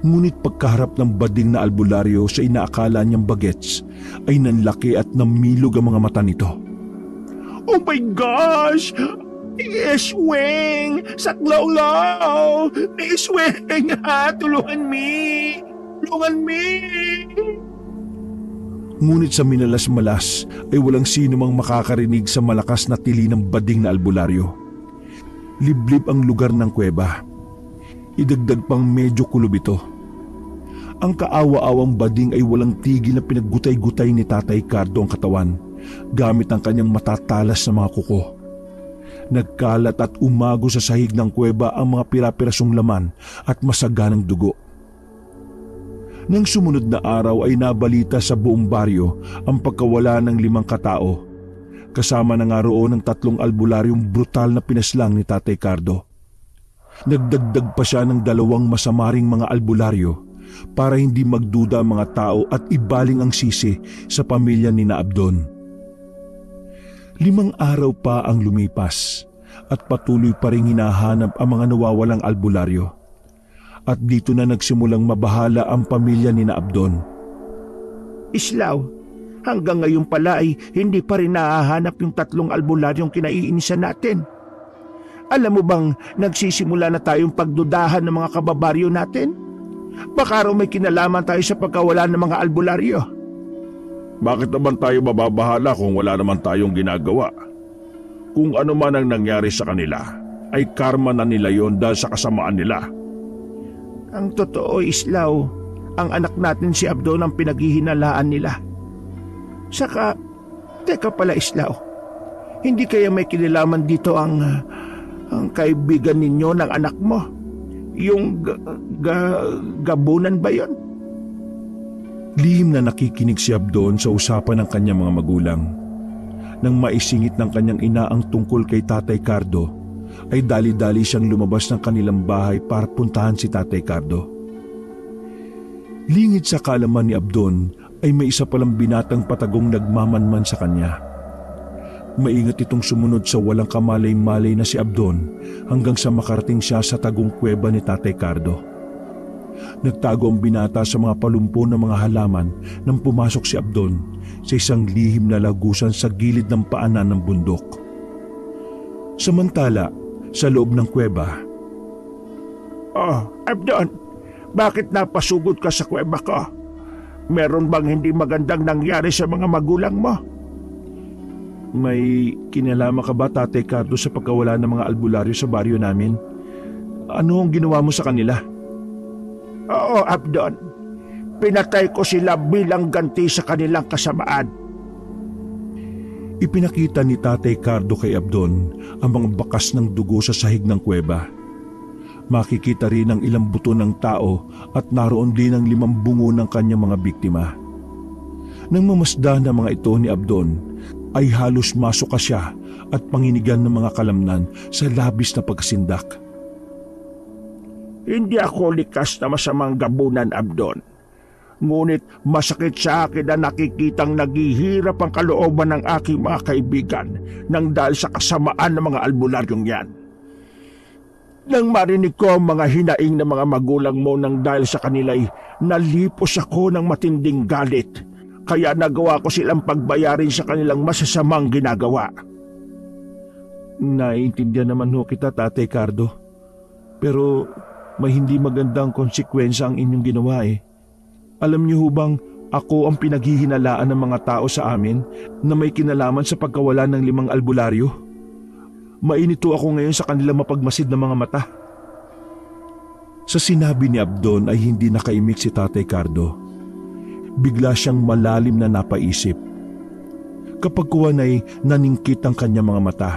Ngunit pagkaharap ng bading na albularyo sa inaakala niyang bagets, ay nanlaki at namilog ang mga mata nito. Oh my gosh! Iswing! Saklaw-law! Iswing ha! Tulungan me! Tulungan me! Ngunit sa minalas-malas ay walang sino mang makakarinig sa malakas na tili ng bading na albularyo. Liblib ang lugar ng kuweba. Idagdag pang medyo kulob ito. Ang kaawa-awang bading ay walang tigil na pinaggutay-gutay ni Tatay Cardo ang katawan gamit ang kanyang matatalas na mga kuko. Nagkalat at umago sa sahig ng kuweba ang mga pira-pirasong laman at masaganang dugo. Nang sumunod na araw ay nabalita sa buong baryo ang pagkawala ng 5 katao. Kasama na nga roon ang 3 albularyong brutal na pinaslang ni Tatay Cardo. Nagdagdag pa siya ng 2 masamaring mga albularyo para hindi magduda ang mga tao at ibaling ang sisi sa pamilya ni Abdon. 5 araw pa ang lumipas at patuloy pa rin hinahanap ang mga nawawalang albularyo. At dito na nagsimulang mabahala ang pamilya ni Abdon. Islaw, hanggang ngayon pala ay hindi pa rin nahahanap yung 3 albularyong kinaiinisan natin. Alam mo bang nagsisimula na tayong pagdudahan ng mga kababaryo natin? Baka raw may kinalaman tayo sa pagkawala ng mga albularyo. Bakit naman tayo mababahala kung wala naman tayong ginagawa? Kung ano man ang nangyari sa kanila, ay karma na nila yon dahil sa kasamaan nila. Ang totoo, Islaw, ang anak natin si Abdon ang pinaghihinalaan nila. Saka, teka pala Islaw, hindi kaya may kinalaman dito ang kaibigan ninyo ng anak mo? Yung gabunan ba yon? Lihim na nakikinig si Abdon sa usapan ng kanyang mga magulang. Nang maisingit ng kanyang ina ang tungkol kay Tatay Cardo, ay dali-dali siyang lumabas ng kanilang bahay para puntahan si Tatay Cardo. Lingid sa kaalaman ni Abdon ay may isa palang binatang patagong nagmamanman sa kanya. Maingat itong sumunod sa walang kamalay-malay na si Abdon hanggang sa makarating siya sa tagong kuweba ni Tatay Cardo. Nagtago ang binata sa mga palumpo ng mga halaman nang pumasok si Abdon sa isang lihim na lagusan sa gilid ng paanan ng bundok. Samantala, sa loob ng kuweba, Oh, Abdon, bakit napasugod ka sa kuweba ko? Meron bang hindi magandang nangyari sa mga magulang mo? may kinalaman ka ba, Tatay Cardo, sa pagkawala ng mga albularyo sa baryo namin? Ano ang ginawa mo sa kanila? Oo, Abdon. Pinatay ko sila bilang ganti sa kanilang kasamaan. Ipinakita ni Tatay Cardo kay Abdon ang mga bakas ng dugo sa sahig ng kuweba. Makikita rin ang ilang buto ng tao at naroon din ang 5 bungo ng kanyang mga biktima. Nang mamasdan ng mga ito ni Abdon, ay halos masuka siya at panginigan ng mga kalamnan sa labis na pagkasindak. Hindi ako likas na masamang gabunan, Abdon. Ngunit masakit sa akin na nakikitang naghihirap ang kalooban ng aking mga kaibigan nang dahil sa kasamaan ng mga albularyong yan. Nang marinig ko ang mga hinaing ng mga magulang mo nang dahil sa kanila'y nalipos ako ng matinding galit, kaya nagawa ko silang pagbayarin sa kanilang masasamang ginagawa. Naiintindihan naman ho kita, Tatay Cardo. Pero may hindi magandang konsekwensya ang inyong ginawa eh. Alam niyo ho bang ako ang pinaghihinalaan ng mga tao sa amin na may kinalaman sa pagkawala ng 5 albularyo? Mainito ako ngayon sa kanilang mapagmasid na mga mata. Sa sinabi ni Abdon ay hindi nakaimik si Tatay Cardo. Bigla siyang malalim na napaisip. Kapag kuwan ay naningkit ang kanyang mga mata.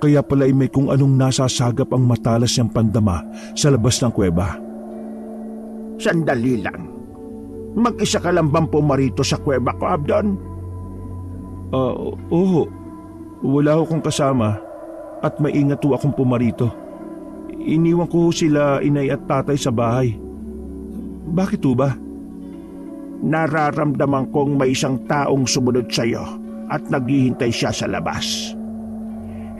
Kaya pala ay may kung anong nasasagap ang matalas niyang pandama sa labas ng kuweba. Sandali lang. Mag-isa ka lang bang pumarito sa kuweba ko, Abdon? Oo. Wala akong kasama at maingat ho akong pumarito. Iniwan ko sila inay at tatay sa bahay. Bakit ho ba? Nararamdaman kong may isang taong sumunod sa iyo at naghihintay siya sa labas.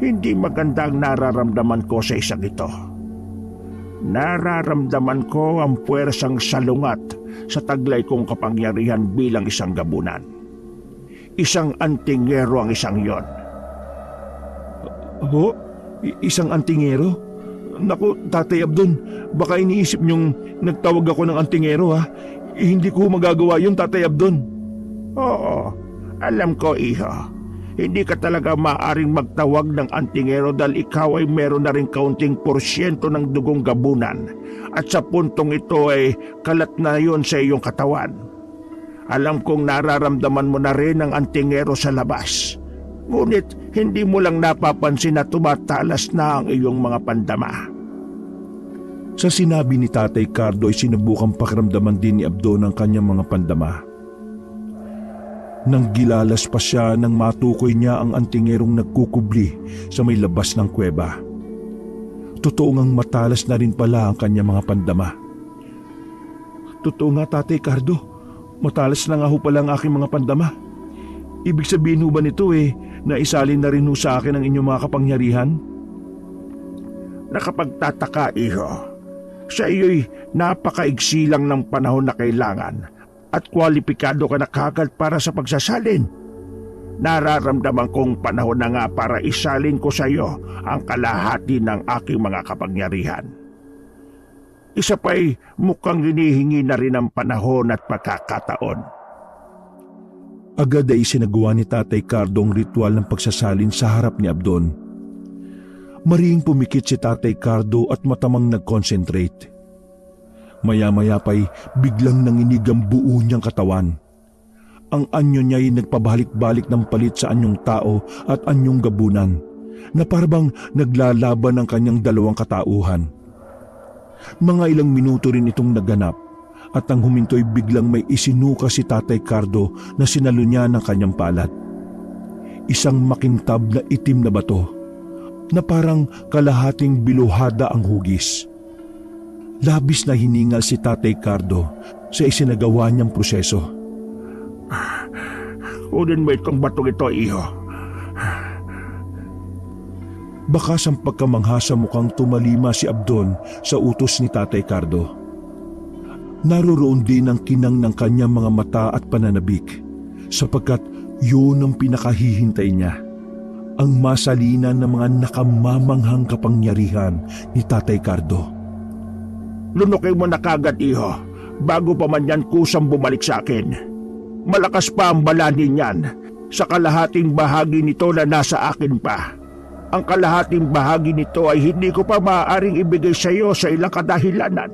Hindi maganda ang nararamdaman ko sa isang ito. Nararamdaman ko ang puwersang salungat sa taglay kong kapangyarihan bilang isang gabunan. Isang antingero ang isang yon. Ho? Isang antingero? Naku, Tatay Abdon, baka iniisip niyong nagtawag ako ng antingero ha? Hindi ko magagawa yun, Tatay Abdon. Oo, alam ko, iho. Hindi ka talaga maaaring magtawag ng antingero dahil ikaw ay meron na rin kaunting porsyento ng dugong gabunan at sa puntong ito ay kalat na yon sa iyong katawan. Alam kong nararamdaman mo na rin ang antingero sa labas. Ngunit hindi mo lang napapansin na tumatalas na ang iyong mga pandama. Sa sinabi ni Tatay Cardo ay sinubukang pakiramdaman din ni Abdon ang kanyang mga pandama. Nang gilalas pa siya nang matukoy niya ang antingerong nagkukubli sa may labas ng kuweba. Totoo ngang matalas na rin pala ang kanyang mga pandama. Totoo nga, Tatay Cardo, matalas na nga ho pala ang aking mga pandama. Ibig sabihin ho ba nito na isalin na rin ho sa akin ang inyong mga kapangyarihan? Nakapagtataka, iho. Sa iyo'y napakaigsi lang ng panahon na kailangan at kwalipikado ka na kagad para sa pagsasalin. Nararamdaman kong panahon na nga para isalin ko sa iyo ang kalahati ng aking mga kapangyarihan. Isa pa'y mukhang hinihingi na rin ang panahon at pagkakataon. Agad ay isinagawa ni Tatay Cardo ang ritual ng pagsasalin sa harap ni Abdon. Mariing pumikit si Tatay Cardo at matamang nag-concentrate. Maya-maya pa'y biglang nanginig ang buo niyang katawan. Ang anyo niya ay nagpabalik-balik ng palit sa anyong tao at anyong gabunan, na parabang naglalaban ang kanyang dalawang katauhan. Mga ilang minuto rin itong naganap at ang huminto'y biglang may isinuka si Tatay Cardo na sinalo niya ng kanyang palad. Isang makintab na itim na bato na parang kalahating biluhada ang hugis. Labis na hiningal si Tatay Cardo sa isinagawa niyang proseso. Kunin mo itong batong ito, iho. Bakas ang pagkamangha sa mukhang tumalima si Abdon sa utos ni Tatay Cardo. Naroroon din ang kinang ng kanyang mga mata at pananabik sapagkat yun ang pinakahihintay niya. Ang masalinan ng mga nakamamanghang kapangyarihan ni Tatay Cardo. Lunukin mo na kagad, iho, bago pa man yan kusang bumalik sa akin. Malakas pa ang balanin niyan sa kalahating bahagi nito na nasa akin pa. Ang kalahating bahagi nito ay hindi ko pa maaaring ibigay sa iyo sa ilang kadahilanan.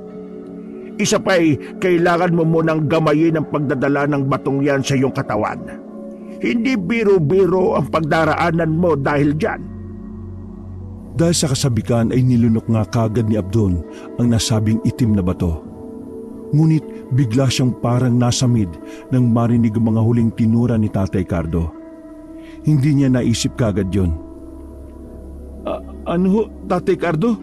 Isa pa'y kailangan mo munang gamayin ang pagdadala ng batong yan sa iyong katawan. Hindi biro-biro ang pagdaraanan mo dahil dyan. Dahil sa kasabikan ay nilunok nga kagad ni Abdon ang nasabing itim na bato. Ngunit bigla siyang parang nasamid nang marinig ang mga huling tinura ni Tatay Cardo. Hindi niya naisip kagad yun. Ano, Tatay Cardo?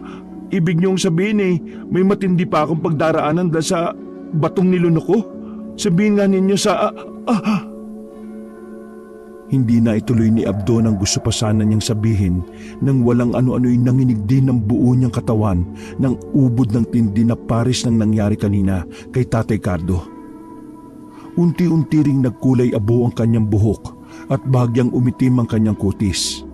Ibig niyong sabihin may matindi pa akong pagdaraanan dahil sa batong nilunok ko? Sabihin nga ninyo sa... Hindi na ituloy ni Abdon ang gusto pa sana niyang sabihin nang walang ano-ano'y nanginig din ng buo niyang katawan ng ubod ng tindi na pares ng nangyari kanina kay Tatay Cardo. Unti-unti ring nagkulay abo ang kanyang buhok at bahagyang umitim ang kanyang kutis.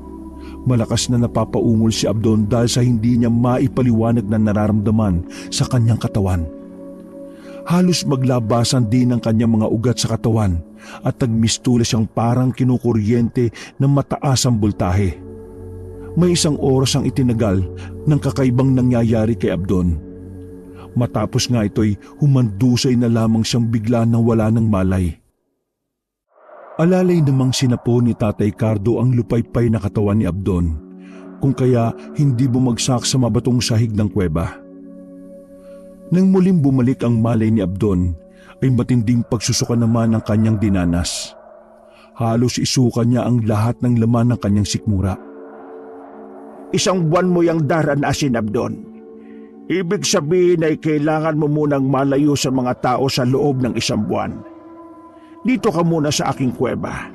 Malakas na napapaungol si Abdon dahil sa hindi niya maipaliwanag na nararamdaman sa kanyang katawan. Halos maglabasan din ang kanyang mga ugat sa katawan at nagmistula siyang parang kinukuryente ng mataas ang boltahe. May isang oras ang itinagal ng kakaibang nangyayari kay Abdon. Matapos nga ito'y humandusay na lamang siyang bigla na wala ng malay. Alalay namang sinapo ni Tatay Cardo ang lupaypay na katawan ni Abdon, kung kaya hindi bumagsak sa mabatong sahig ng kuweba. Nang muling bumalik ang malay ni Abdon, ay matinding pagsusuka naman ang kanyang dinanas. Halos isuka niya ang lahat ng laman ng kanyang sikmura. Isang buwan mo yang daranasin, Abdon. Ibig sabihin ay kailangan mo munang malayo sa mga tao sa loob ng isang buwan. Dito ka muna sa aking kuweba.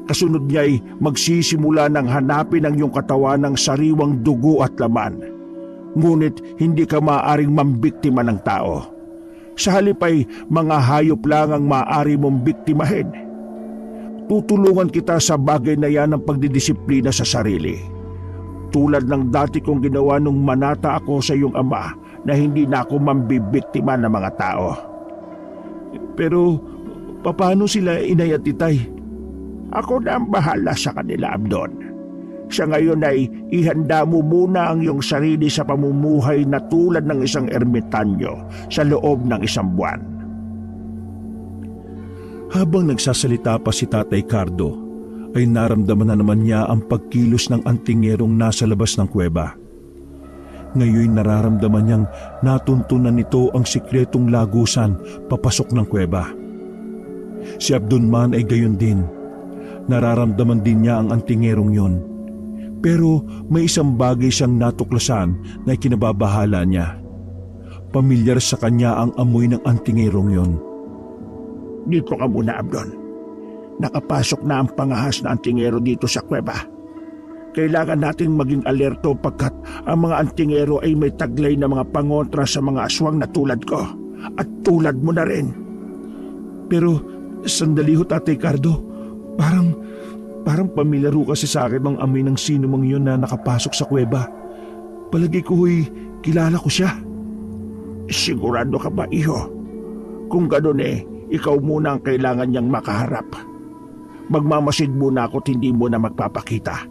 Kasunod niya ay magsisimula ng hanapin ang iyong katawan ng sariwang dugo at laman. Ngunit hindi ka maaaring mambiktima ng tao. Sa halip ay mga hayop lang ang maaari mong biktimahin. Tutulungan kita sa bagay na yan ng pagdidisiplina sa sarili. Tulad ng dati kong ginawa nung manata ako sa iyong ama na hindi na ako mambibiktima ng mga tao. Pero paano sila inay at itay? Ako na ang bahala sa kanila, Abdon. Sa ngayon ay ihanda mo muna ang iyong sarili sa pamumuhay na tulad ng isang ermitanyo sa loob ng isang buwan. Habang nagsasalita pa si Tatay Cardo, ay naramdaman na naman niya ang pagkilos ng antingerong nasa labas ng kuweba. Ngayon nararamdaman niyang natuntunan nito ang sikretong lagusan papasok ng kuweba. Si Abdon man ay gayon din. Nararamdaman din niya ang antingerong yon. Pero may isang bagay siyang natuklasan na kinababahala niya. Pamilyar sa kanya ang amoy ng antingerong yon. Dito ka muna, Abdon. Nakapasok na ang pangahas na antingero dito sa kuweba. Kailangan nating maging alerto pagkat ang mga antingero ay may taglay na mga pangontra sa mga aswang na tulad ko. At tulad mo na rin. Pero sandali ho, Tatay Cardo. Parang pamilyar ho kasi sa akin ang amoy ng sino mang yun na nakapasok sa kuweba. Palagi ko kilala ko siya. Sigurado ka ba, iho? Kung gano'n ikaw muna ang kailangan niyang makaharap. Magmamasid muna ako't hindi mo na magpapakita.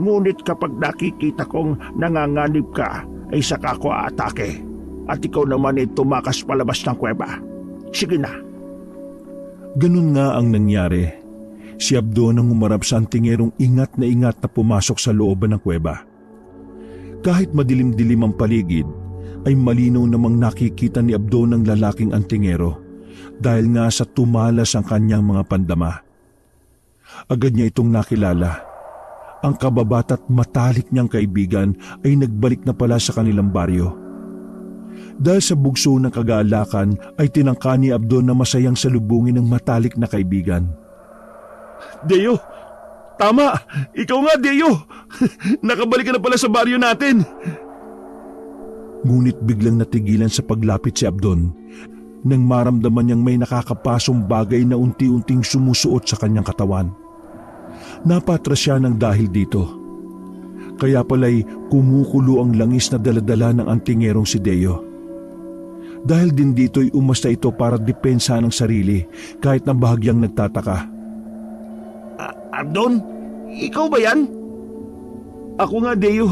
Ngunit kapag nakikita kong nanganganib ka, ay saka ko aatake. At ikaw naman tumakas palabas ng kuweba. Sige na. Ganun nga ang nangyari. Si Abdon ang humarap sa antingerong ingat na pumasok sa looban ng kuweba. Kahit madilim-dilim ang paligid, ay malinaw namang nakikita ni Abdon ang lalaking antingero dahil nga sa tumalas ang kanyang mga pandama. Agad niya itong nakilala. Ang kababat at matalik niyang kaibigan ay nagbalik na pala sa kanilang baryo. Dahil sa bugso ng kagaalakan ay tinangka ni Abdon na masayang salubungin ng matalik na kaibigan. Deo, tama! Ikaw nga, Deo! Nakabalik ka na pala sa baryo natin! Ngunit biglang natigilan sa paglapit si Abdon nang maramdaman niyang may nakakapasong bagay na unti-unting sumusuot sa kanyang katawan. Napatras siya ng dahil dito. Kaya pala'y kumukulo ang langis na daladala ng antingerong si Deo. Dahil din dito'y umasta ito para depensa ng sarili kahit na bahagyang nagtataka. Abdon, ikaw ba yan? Ako nga, Deo.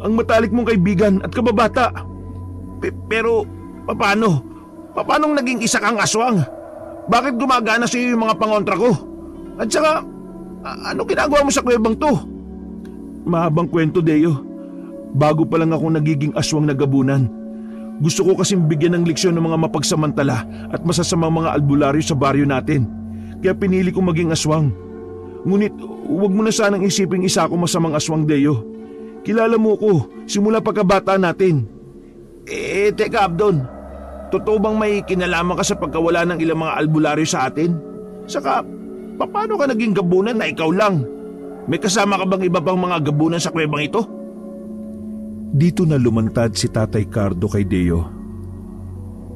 Ang matalik mong kaibigan at kababata. Pero paano? Paanong naging isa kang aswang? Bakit gumagana sa iyo yung mga pangontra ko? At saka, ano ginagawa mo sa kuwebang to? Mahabang kwento, Deo. Bago pa lang ako nagiging aswang na gabunan. Gusto ko kasing bigyan ng leksyon ng mga mapagsamantala at masasamang mga albularyo sa baryo natin. Kaya pinili kong maging aswang. Ngunit huwag mo na sanang isiping isa ako masamang aswang, Deo. Kilala mo ko simula pagkabata natin. Teka Abdon. Totoo bang may kinalaman ka sa pagkawala ng ilang mga albularyo sa atin? Saka, paano ka naging gabunan na ikaw lang? May kasama ka bang iba pang mga gabunan sa kuwebang ito? Dito na lumantad si Tatay Cardo kay Deo.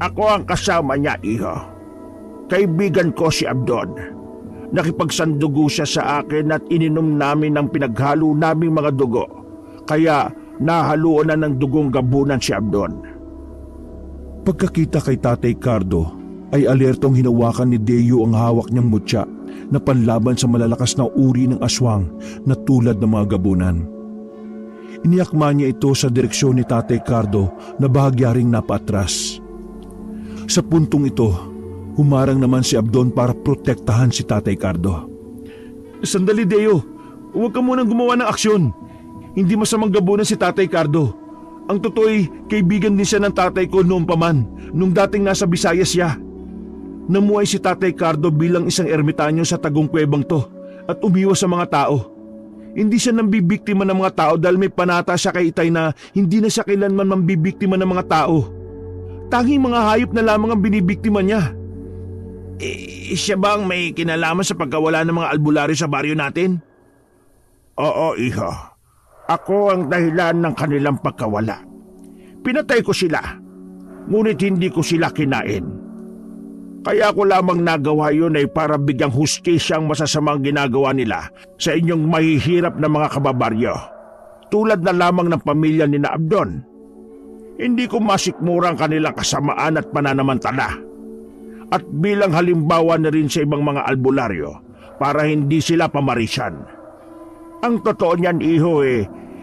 Ako ang kasama niya, iho. Kaibigan ko si Abdon. Nakipagsandugo siya sa akin at ininom namin ang pinaghalo naming mga dugo. Kaya nahaluan na ng dugong gabunan si Abdon. Pagkakita kay Tatay Cardo, ay alertong hinawakan ni Deo ang hawak niyang mutya na panlaban sa malalakas na uri ng aswang na tulad ng mga gabunan. Iniyakma niya ito sa direksyon ni Tatay Cardo na bahagya ring napaatras. Sa puntong ito, humarang naman si Abdon para protektahan si Tatay Cardo. Sandali, Deo. Huwag ka munang gumawa ng aksyon. Hindi masamang gabunan si Tatay Cardo. Ang totoo'y kaibigan din siya ng tatay ko noon pa man, nung dating nasa Visayas siya. Namuhay si Tatay Cardo bilang isang ermitanyo sa tagong kuwebang to at umiwas sa mga tao. Hindi siya nambibiktima ng mga tao dahil may panata siya kay Itay na hindi na siya kailanman mambibiktima ng mga tao. Tanging mga hayop na lamang ang binibiktima niya. Siya bang may kinalaman sa pagkawala ng mga albularyo sa baryo natin? Oo, iho. Ako ang dahilan ng kanilang pagkawala. Pinatay ko sila, ngunit hindi ko sila kinain. Kaya ko lamang nagawa yun ay para bigyang hustisya ang masasamang ginagawa nila sa inyong mahihirap na mga kababaryo. Tulad na lamang ng pamilya ni na Abdon. Hindi ko masikmura ang kanilang kasamaan at pananamantala. At bilang halimbawa na rin sa ibang mga albularyo para hindi sila pamarisan. Ang totoo niyan, iho,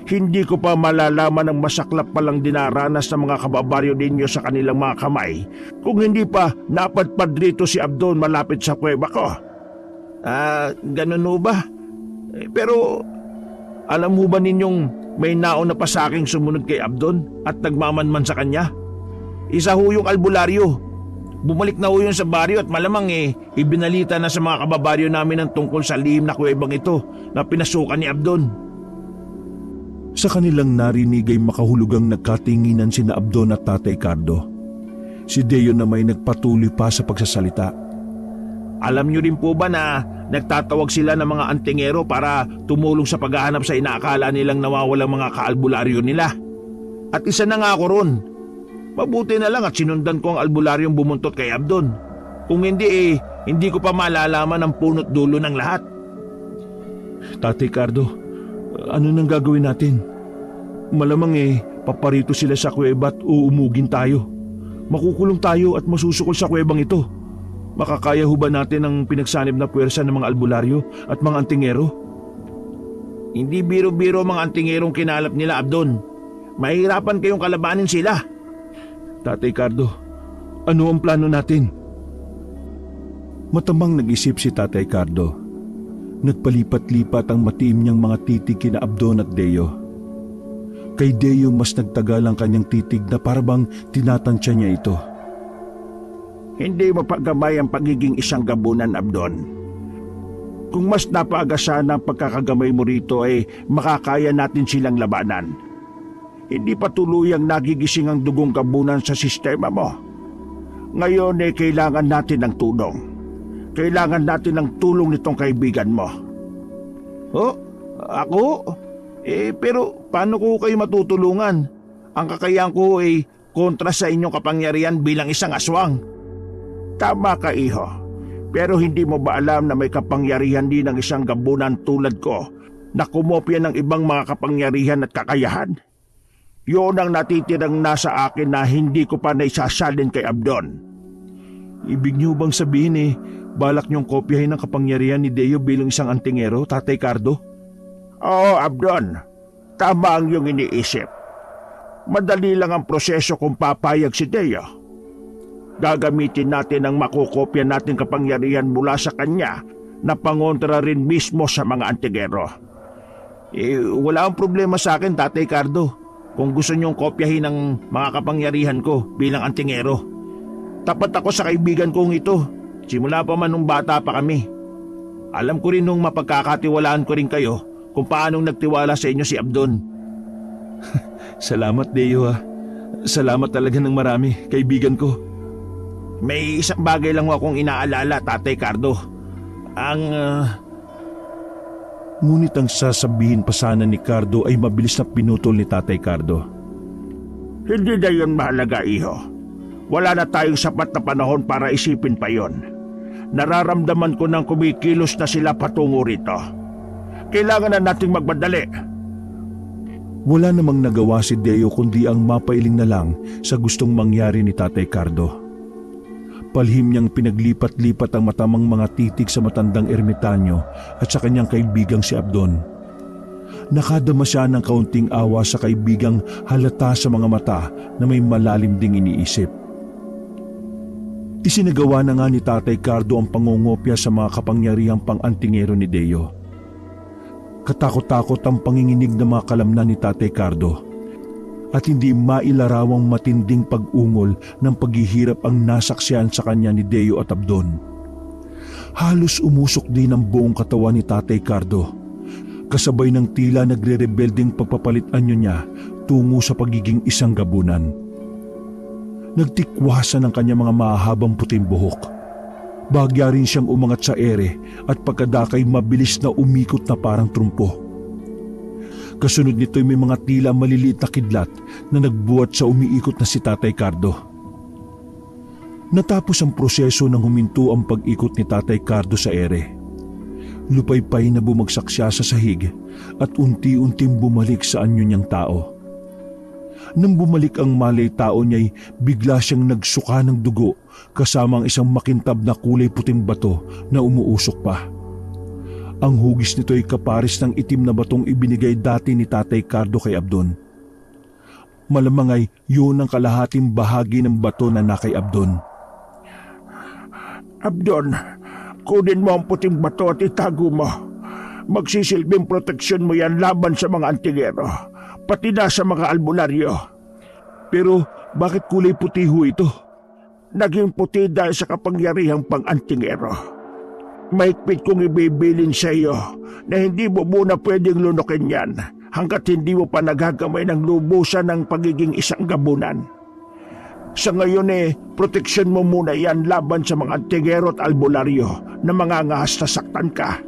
hindi ko pa malalaman ang masaklap palang dinaranas ng mga kababaryo ninyo sa kanilang mga kamay kung hindi pa napadpad rito si Abdon malapit sa kuweba ko. Ganun ho ba? Pero alam mo ba ninyong may nauna pa sa aking sumunod kay Abdon at nagmamanman sa kanya? Isa ho yung albularyo. Bumalik na ho yun sa baryo at malamang ibinalita na sa mga kababaryo namin ang tungkol sa lihim na kuwebang ito na pinasukan ni Abdon. Sa kanilang narinig ay makahulugang nagkatinginan sina Abdon at Tatay Cardo. Si Deo na may nagpatuloy pa sa pagsasalita. Alam niyo rin po ba na nagtatawag sila ng mga antingero para tumulong sa paghahanap sa inaakala nilang nawawalang mga kaalbularyo nila? At isa na nga ako ron. Mabuti na lang at sinundan ko ang albularyong bumuntot kay Abdon. Kung hindi hindi ko pa malalaman ang punot dulo ng lahat. Tatay Cardo, ano nang gagawin natin? Malamang paparito sila sa kuweba at uumugin tayo. Makukulong tayo at masusukol sa kuwebang ito. Makakaya ho ba natin ang pinagsanib na puwersa ng mga albularyo at mga antingero? Hindi biro-biro mga antingerong kinalap nila, Abdon. Mahirapan kayong kalabanin sila. Tatay Cardo, ano ang plano natin? Matamang nag-isip si Tatay Cardo. Nagpalipat-lipat ang matiim niyang mga titig kina Abdon at Deo. Kay Deo mas nagtagal ang kanyang titig na parabang tinatansya niya ito. Hindi mapagamay ang pagiging isang gabunan, Abdon. Kung mas napaaga sana ang pagkakagamay mo rito ay makakaya natin silang labanan. Hindi pa tuluyang nagigising ang dugong gabunan sa sistema mo. Ngayon ay kailangan natin ng tulong. Kailangan natin ng tulong nitong kaibigan mo. Oh, ako? Pero paano ko kayo matutulungan? Ang kakayahan ko ay kontra sa inyong kapangyarihan bilang isang aswang. Tama ka, iho. Pero hindi mo ba alam na may kapangyarihan din ng isang gabunan tulad ko na kumopya ng ibang mga kapangyarihan at kakayahan? Yun ang natitirang nasa akin na hindi ko pa naisasalin kay Abdon. Ibig niyo bang sabihin balak niyong kopyahin ang kapangyarihan ni Deo bilang isang antingero, Tatay Cardo? Oo, Abdon. Tama ang iyong iniisip. Madali lang ang proseso kung papayag si Deo. Gagamitin natin ang makukopya nating kapangyarihan mula sa kanya na pangontra rin mismo sa mga antingero. Wala ang problema sa akin, Tatay Cardo, kung gusto niyong kopyahin ang mga kapangyarihan ko bilang antingero. Tapat ako sa kaibigan kong ito, simula pa man nung bata pa kami. Alam ko rin nung mapagkakatiwalaan ko rin kayo kung paanong nagtiwala sa inyo si Abdon. Salamat, Deo. Salamat talaga ng marami, kaibigan ko. May isang bagay lang akong inaalala, Tatay Cardo. Ngunit ang sasabihin pa sana ni Cardo ay mabilis na pinutol ni Tatay Cardo. Hindi na yun mahalaga, iho. Wala na tayong sapat na panahon para isipin pa yon. Nararamdaman ko nang kumikilos na sila patungo rito. Kailangan na nating magmadali. Wala namang nagawa si Deo kundi ang mapailing na lang sa gustong mangyari ni Tatay Cardo. Palhim niyang pinaglipat-lipat ang matamang mga titig sa matandang ermitanyo at sa kanyang kaibigang si Abdon. Nakadama siya ng kaunting awa sa kaibigang halata sa mga mata na may malalim ding iniisip. Isinagawa na nga ni Tatay Cardo ang pangungopya sa mga kapangyarihang pang-antingero ni Deo. Katakot-takot ang panginginig ng mga kalamnan ni Tatay Cardo at hindi mailarawang matinding pag-ungol ng paghihirap ang nasaksihan sa kanya ni Deo at Abdon. Halos umusok din ang buong katawan ni Tatay Cardo, kasabay ng tila nagre-rebelding pagpapalit anyo niya tungo sa pagiging isang gabunan. Nagtikwasan ang kanyang mga mahabang puting buhok. Bahagya rin siyang umangat sa ere at pagkadakay mabilis na umikot na parang trumpo. Kasunod nito'y may mga tila maliliit na kidlat na nagbuhat sa umiikot na si Tatay Cardo. Natapos ang proseso nang huminto ang pag-ikot ni Tatay Cardo sa ere. Lupaypay na bumagsak siya sa sahig at unti-unting bumalik sa anyo niyang tao. Nang bumalik ang malay tao niya'y bigla siyang nagsuka ng dugo kasama ang isang makintab na kulay puting bato na umuusok pa. Ang hugis nito ay kaparis ng itim na batong ibinigay dati ni Tatay Cardo kay Abdon. Malamang ay yun ang kalahating bahagi ng bato na nakay Abdon. Abdon, kunin mo ang puting bato at itago mo. Magsisilbing proteksyon mo yan laban sa mga antingero, pati na sa mga albularyo. Pero bakit kulay puti ho ito? Naging puti dahil sa kapangyarihang pang-antingero. Mahigpit kong ibibilin sa iyo na hindi mo muna pwedeng lunukin yan hanggat hindi mo pa nagagamay ng lubusan ng pagiging isang gabunan. Sa ngayon proteksyon mo muna yan laban sa mga antingero at albularyo na mangangahas na saktan ka.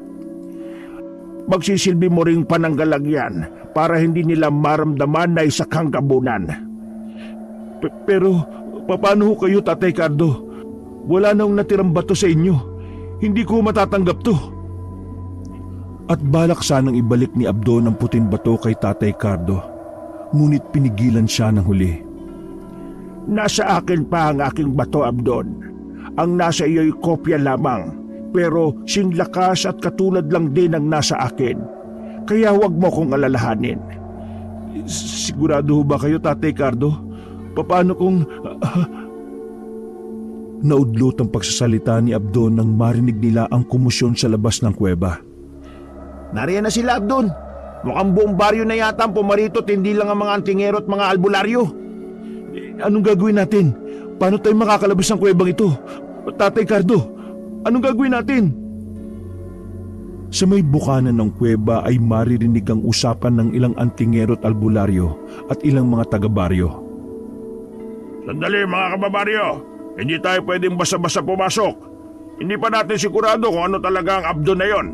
Magsisilbi mo ring pananggalang yan para hindi nila maramdaman na isa kang gabunan. Pero paano ho kayo, Tatay Cardo? Wala nang natirang bato sa inyo. Hindi ko matatanggap to. At balak sanang ibalik ni Abdon ang puting bato kay Tatay Cardo, ngunit pinigilan siya ng huli. Nasa akin pa ang aking bato, Abdon. Ang nasa iyo'y kopya lamang, pero singlakas at katulad lang din ang nasa akin. Kaya huwag mo kong alalahanin. Sigurado ho ba kayo, Tatay Cardo? Paano kung... Naudlot ang pagsasalita ni Abdon nang marinig nila ang kumusyon sa labas ng kuweba. Nariyan na sila, Abdon. Mukhang buong baryo na yata ang pumarito, hindi lang ang mga antingero at mga albularyo. Anong gagawin natin? Paano tayo makakalabas ng kuwebang ito? Tatay Cardo, anong gagawin natin? Sa may bukanan ng kuweba ay maririnig ang usapan ng ilang antingero at albularyo at ilang mga taga-baryo. Sandali mga kababaryo, hindi tayo pwedeng basta-basta pumasok. Hindi pa natin sigurado kung ano talaga ang Abdon na yon.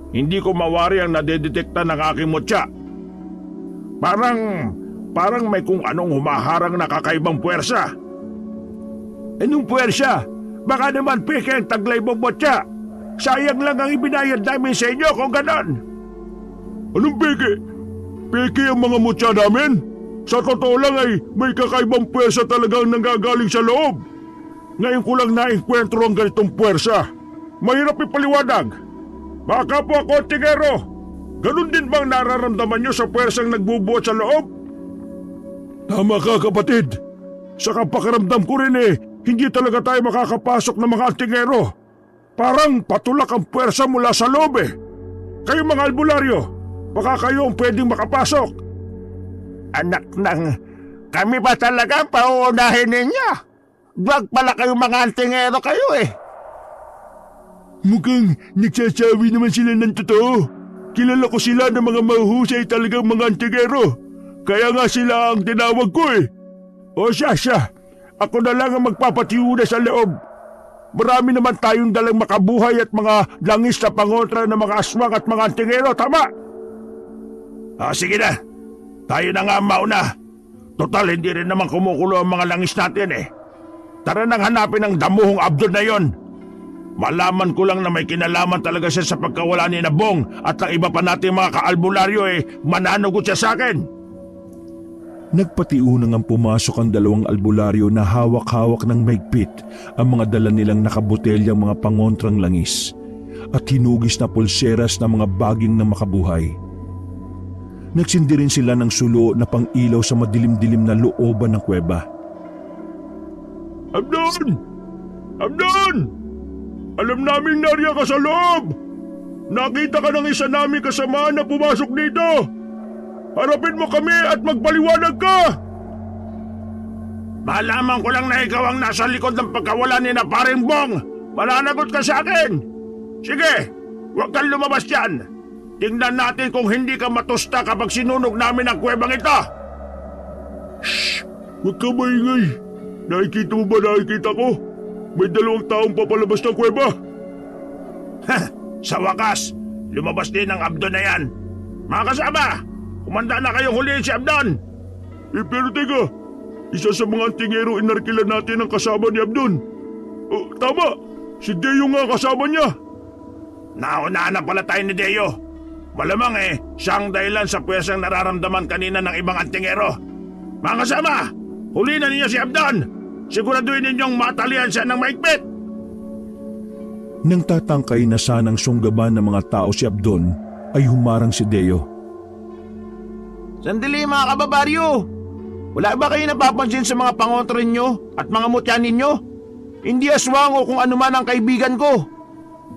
Hindi ko mawari ang nadedetekta ng aking mutya. Parang may kung anong humaharang na kakaibang puwersa. Anong puwersa? Baka naman peke ang taglay mong mutya. Sayang lang ang ibinayad namin sa inyo kung ganon. Anong peke? Peke ang mga mutya namin? Sa totoo lang ay may kakaibang puwersa talagang nanggagaling sa loob. Ngayon ko lang naengkwentro ang ganitong puwersa. Mahirap ipaliwanag. Mga kapwa kontingero, ganun din bang nararamdaman nyo sa puwersang nagbubuot sa loob? Tama ka, kapatid. Sa kapakaramdam ko rin hindi talaga tayo makakapasok ng mga antingero. Parang patulak ang puwersa mula sa loob Kayo mga albularyo, baka kayo ang pwedeng makapasok. Anak ng, kami ba talaga ang pauunahin ninyo? Wag pala kayo mga antingero kayo Mukhang nagsasabi naman sila ng totoo. Kilala ko sila ng mga mahuhusay talagang mga antingero. Kaya nga sila ang tinawag ko O siya, ako na lang ang magpapatiyuna sa loob. Marami naman tayong dalang makabuhay at mga langis na pangontra ng mga aswang at mga antingero, tama? Sige na, tayo na nga mauna. Total, hindi rin naman kumukulo ang mga langis natin Tara nang hanapin ang damuhong Abdon na yon. Malaman ko lang na may kinalaman talaga siya sa pagkawala ni Nabong at ang iba pa nating mga kaalbularyo mananugot siya sa akin. Nagpatiunang ang pumasok ang dalawang albularyo na hawak-hawak ng mahigpit ang mga dala nilang nakabotelyang mga pangontrang langis at hinugis na pulseras na mga baging na makabuhay. Nagsindi rin sila ng sulo na pang-ilaw sa madilim-dilim na looban ng kuweba. Abdon! Abdon! Alam naming nariyan ka sa loob! Nakita ka ng isa naming kasamahan na pumasok dito! Harapin mo kami at magpaliwanag ka! Malaman ko lang na ikaw ang nasa likod ng pagkawala ni na paring Bong. Mananagot ka sa akin. Sige, huwag kang lumabas dyan. Tingnan natin kung hindi ka matusta kapag sinunog namin ang kuwebang ito. Shh! Huwag ka maingay. Nakikita mo ba nakikita ko? May 2 taong papalabas ng kuweba. Sa wakas, lumabas din ang Abdon na yan. Mga kasama, kumanda na kayong huliin si Abdon. Pero teka, isa sa mga antingero inarkilan natin ang kasama ni Abdon. Tama, si Deo nga kasama niya. Naunaan na pala tayo ni Deo. Malamang siya ang dahilan sa puwersang nararamdaman kanina ng ibang antingero. Mga kasama, huliin na ninyo si Abdon. Siguraduhin ninyong matalian siya ng maigpit. Nang tatangkay na sanang sunggaban ng mga tao si Abdon, ay humarang si Deo. Sandali mga kababaryo! Wala ba kayo napapansin sa mga pangontra ninyo at mga mutya ninyo? Hindi aswang o kung anuman ang kaibigan ko.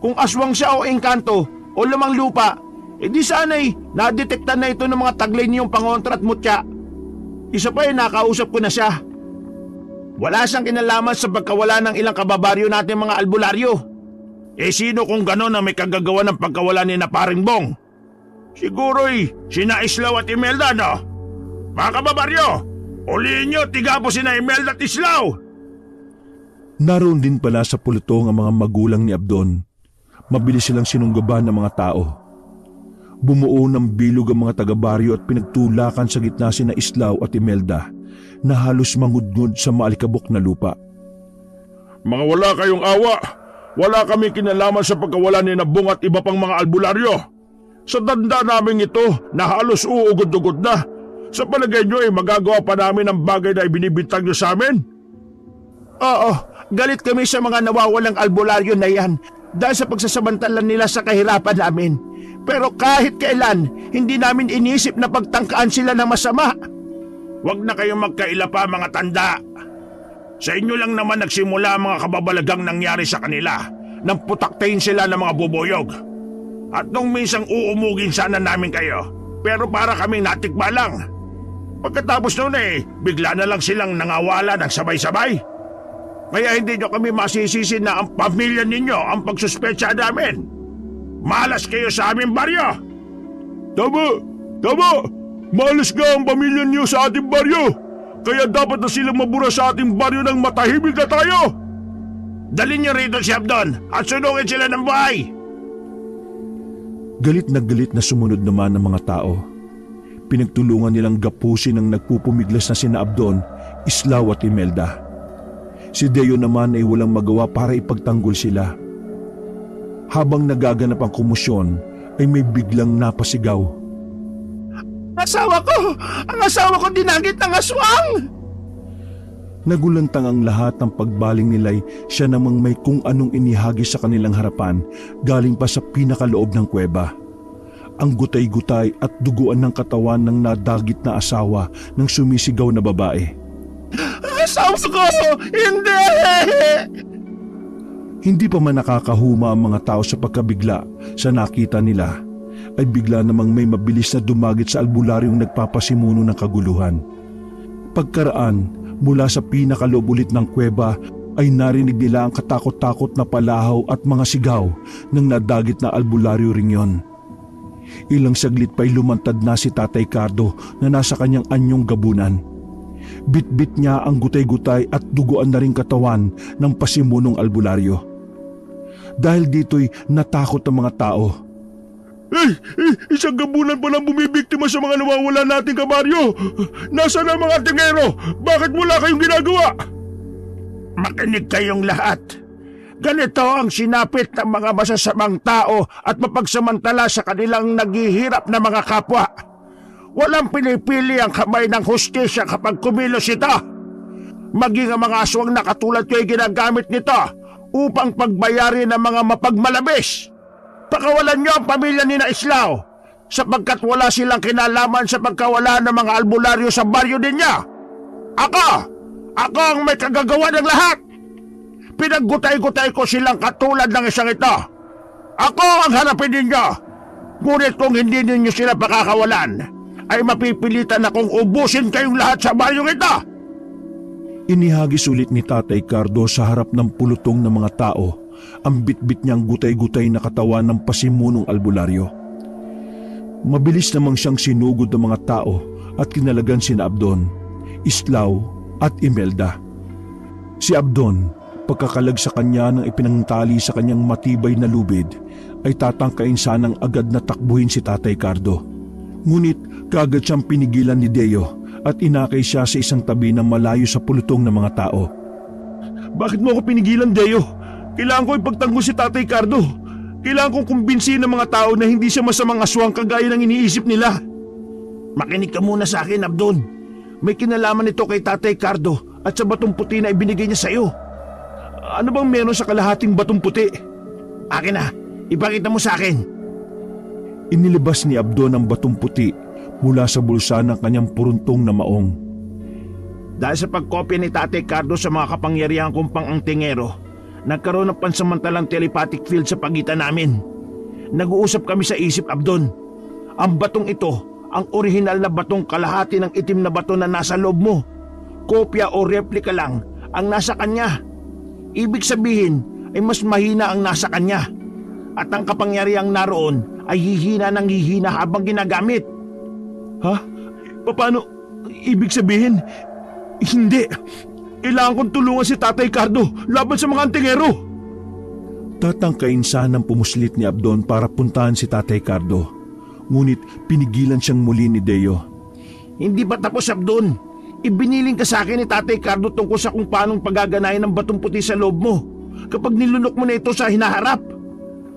Kung aswang siya o engkanto o lamang lupa, di sana'y nadetektan na ito ng mga taglay niyong pangontra at mutya. Isa pa nakausap ko na siya. Wala siyang kinalaman sa pagkawala ng ilang kababaryo natin mga albularyo. Sino kung gano'n na may kagagawa ng pagkawala ni na paring Bong? Siguro'y sina Islaw at Imelda, no? Mga kababaryo, ulihin nyo, tiga po sina Imelda at Islaw! Naroon din pala sa pulutong ang mga magulang ni Abdon. Mabilis silang sinunggaban ng mga tao. Bumuo ng bilog ang mga taga-baryo at pinagtulakan sa gitna sina Islaw at Imelda na halos mangudngod sa maalikabok na lupa. Mga wala kayong awa! Wala kami kinalaman sa pagkawala ni Nabong at iba pang mga albularyo. Sa tanda namin ito na halos uugod-ugod na, Sa palagay nyo magagawa pa namin ang bagay na ibinibintang nyo sa amin? Oo, galit kami sa mga nawawalang albularyo na yan dahil sa pagsasamantalan nila sa kahirapan namin. Pero kahit kailan, hindi namin inisip na pagtangkaan sila ng masama. Huwag na kayong magkaila pa mga tanda. Sa inyo lang naman nagsimula ang mga kababalagang nangyari sa kanila nang putaktayin sila ng mga bubuyog. At nung minsang uumugin sana namin kayo, pero para kaming natikba lang. Pagkatapos noon bigla na lang silang nangawala ng sabay-sabay. Kaya hindi nyo kami masisisi na ang pamilya ninyo ang pagsuspecha namin. Malas kayo sa aming baryo! Tama! Tama! Malas nga ang pamilya niyo sa ating baryo! Kaya dapat na silang mabura sa ating baryo ng matahimik na tayo! Dalhin niyo rito si Abdon at sunugin sila ng buhay! Galit na sumunod naman ang mga tao. Pinagtulungan nilang gapusin ang nagpupumiglas na sina Abdon, Islao at Imelda. Si Deo naman ay walang magawa para ipagtanggol sila. Habang nagaganap ang komosyon, ay may biglang napasigaw. Asawa ko! Ang asawa ko dinagit ng aswang! Nagulantang ang lahat ng pagbaling nila'y siya namang may kung anong inihagis sa kanilang harapan galing pa sa pinakaloob ng kuweba. Ang gutay-gutay at duguan ng katawan ng nadagit na asawa ng sumisigaw na babae. Asawa ko! Hindi! Hindi pa man nakakahuma ang mga tao sa pagkabigla sa nakita nila, ay bigla namang may mabilis na dumagit sa albularyong nagpapasimuno ng kaguluhan. Pagkaraan, mula sa pinakaloob ulit ng kuweba ay narinig nila ang katakot-takot na palahaw at mga sigaw ng nadagit na albularyo ring yon. Ilang saglit pa'y lumantad na si Tatay Cardo na nasa kanyang anyong gabunan. Bit-bit niya ang gutay-gutay at duguan na ring katawan ng pasimunong albularyo. Dahil dito'y natakot ang mga tao. Isang gabunan pa lang bumibiktima sa mga nawawala nating kabaryo! Nasaan ang mga tingero? Bakit wala kayong ginagawa? Makinig kayong lahat. Ganito ang sinapit ng mga masasamang tao at mapagsamantala sa kanilang naghihirap na mga kapwa. Walang pinipili ang kamay ng hustisya kapag kumilos ito. Maging ang mga aswang na katulad ko ay ginagamit nito upang pagbayarin ng mga mapagmalabis. Pakawalan niyo ang pamilya ni na Islao sapagkat wala silang kinalaman sa pagkawala ng mga albularyo sa baryo ninyo. Ako ang may kagagawa ng lahat. Pinaggutay-gutay ko silang katulad ng isang ito. Ako ang harapin ninyo. Ngunit kung hindi ninyo sila pakakawalan, ay mapipilitan akong ubusin kayong lahat sa baryong ito. Inihagis ulit ni Tatay Cardo sa harap ng pulutong ng mga tao ang bitbit niyang gutay-gutay na katawan ng pasimunong albularyo. Mabilis namang siyang sinugod ng mga tao at kinalagan sina Abdon, Islao at Imelda. Si Abdon, pagkakalag sa kanya ng ipinangtali sa kanyang matibay na lubid, ay tatangkain sanang agad na takbuhin si Tatay Cardo. Ngunit kaagad siyang pinigilan ni Deo at inakay siya sa isang tabi na malayo sa pulutong ng mga tao. Bakit mo ako pinigilan, Deo? Kailangan ko ipagtanggol si Tatay Cardo. Kailangan kong kumbinsihin ng mga tao na hindi siya masamang aswang kagaya ng iniisip nila. Makinig ka muna sa akin, Abdon. May kinalaman ito kay Tatay Cardo at sa batong puti na ibinigay niya sa iyo. Ano bang meron sa kalahating batong puti? Akin na, ipakita mo sa akin. Inilabas ni Abdon ang batong puti mula sa bulsa ng kanyang puruntong na maong. Dahil sa pagkopya ni Tatay Cardo sa mga kapangyarihan kong pang-angtingero, nagkaroon ng pansamantalang telepathic field sa pagitan namin. Nag-uusap kami sa isip, Abdon. Ang batong ito, ang orihinal na batong kalahati ng itim na bato na nasa loob mo. Kopya o replika lang ang nasa kanya. Ibig sabihin ay mas mahina ang nasa kanya. At ang kapangyarihang naroon ay hihina ng hihina habang ginagamit. Ha? Paano? Ibig sabihin, hindi. Kailangan kong tulungan si Tatay Cardo laban sa mga antingero. Tatangkain sanang pumuslit ni Abdon para puntahan si Tatay Cardo. Ngunit pinigilan siyang muli ni Deo. Hindi pa tapos, Abdon. Ibiniling ka sa akin ni Tatay Cardo tungkol sa kung paanong paggaganayan ng batong puti sa loob mo. Kapag nilunok mo na ito sa hinaharap,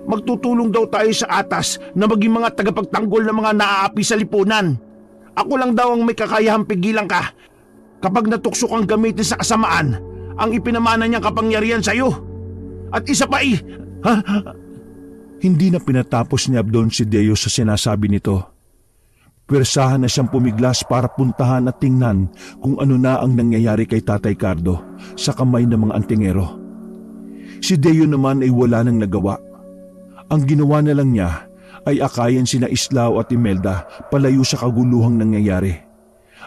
magtutulong daw tayo sa atas na maging mga tagapagtanggol ng mga naaapi sa lipunan. Ako lang daw ang may kakayahang pigilan ka. Kapag natukso kang gamitin sa kasamaan, ang ipinamana niyang kapangyarihan sa iyo. At isa pa Hindi na pinatapos ni Abdon si Deo sa sinasabi nito. Pwersahan na siyang pumiglas para puntahan at tingnan kung ano na ang nangyayari kay Tatay Cardo sa kamay ng mga antingero. Si Deo naman ay wala nang nagawa. Ang ginawa na lang niya ay akayan sina Islao at Imelda palayo sa kaguluhang nangyayari.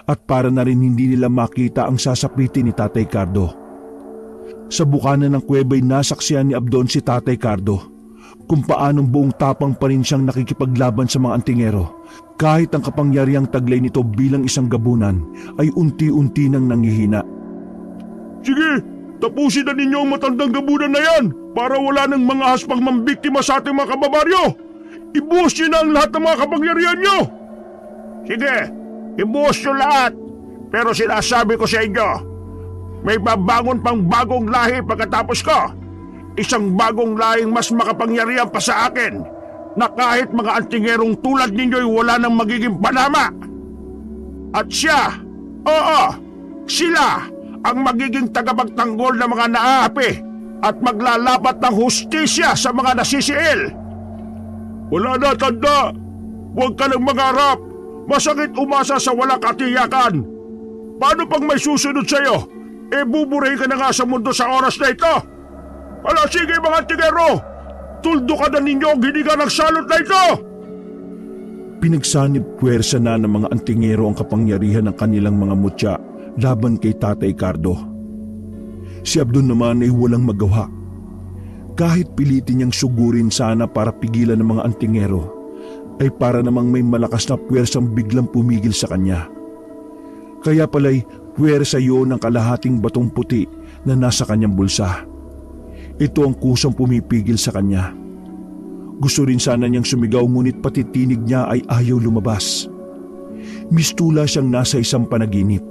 At para na rin hindi nila makita ang sasapitin ni Tatay Cardo. Sa bukana ng kuweba'y nasaksihan ni Abdon si Tatay Cardo kung paanong buong tapang pa rin siyang nakikipaglaban sa mga antingero kahit ang kapangyarihang taglay nito bilang isang gabunan ay unti-unti nang nanghihina. Sige, tapusin na ninyo ang matandang gabunan na yan para wala nang mga haspang mambiktima sa ating mga kababaryo. Ibuhos niyo na ang lahat ng mga kapangyarihan niyo. Sige, ibuhos niyo lahat. Pero sinasabi ko sa inyo, may babangon pang bagong lahi pagkatapos ko. Isang bagong lahing mas makapangyarihan pa sa akin na kahit mga antingerong tulad ninyo'y wala nang magiging panama. At siya, sila ang magiging tagapagtanggol ng mga naaapi at maglalapat ng hustisya sa mga nasisiil. Wala na, tanda. Huwag ka nang mangarap. Masakit umasa sa walang katiyakan. Paano pag may susunod sa'yo? Buburay ka na nga sa mundo sa oras na ito. Ala, sige mga antingero! Tuldo ka na ninyo ang hininga ng salot na ito! Pinagsanib puwersa na ng mga antingero ang kapangyarihan ng kanilang mga mutya laban kay Tatay Cardo. Si Abdon naman ay walang magawa. Kahit pilitin niyang sugurin sana para pigilan ng mga antingero, ay para namang may malakas na puwersang biglang pumigil sa kanya. Kaya pala'y puwersa yun ng kalahating batong puti na nasa kanyang bulsa. Ito ang kusang pumipigil sa kanya. Gusto rin sana niyang sumigaw ngunit pati tinig niya ay ayaw lumabas. Mistula siyang nasa isang panaginip.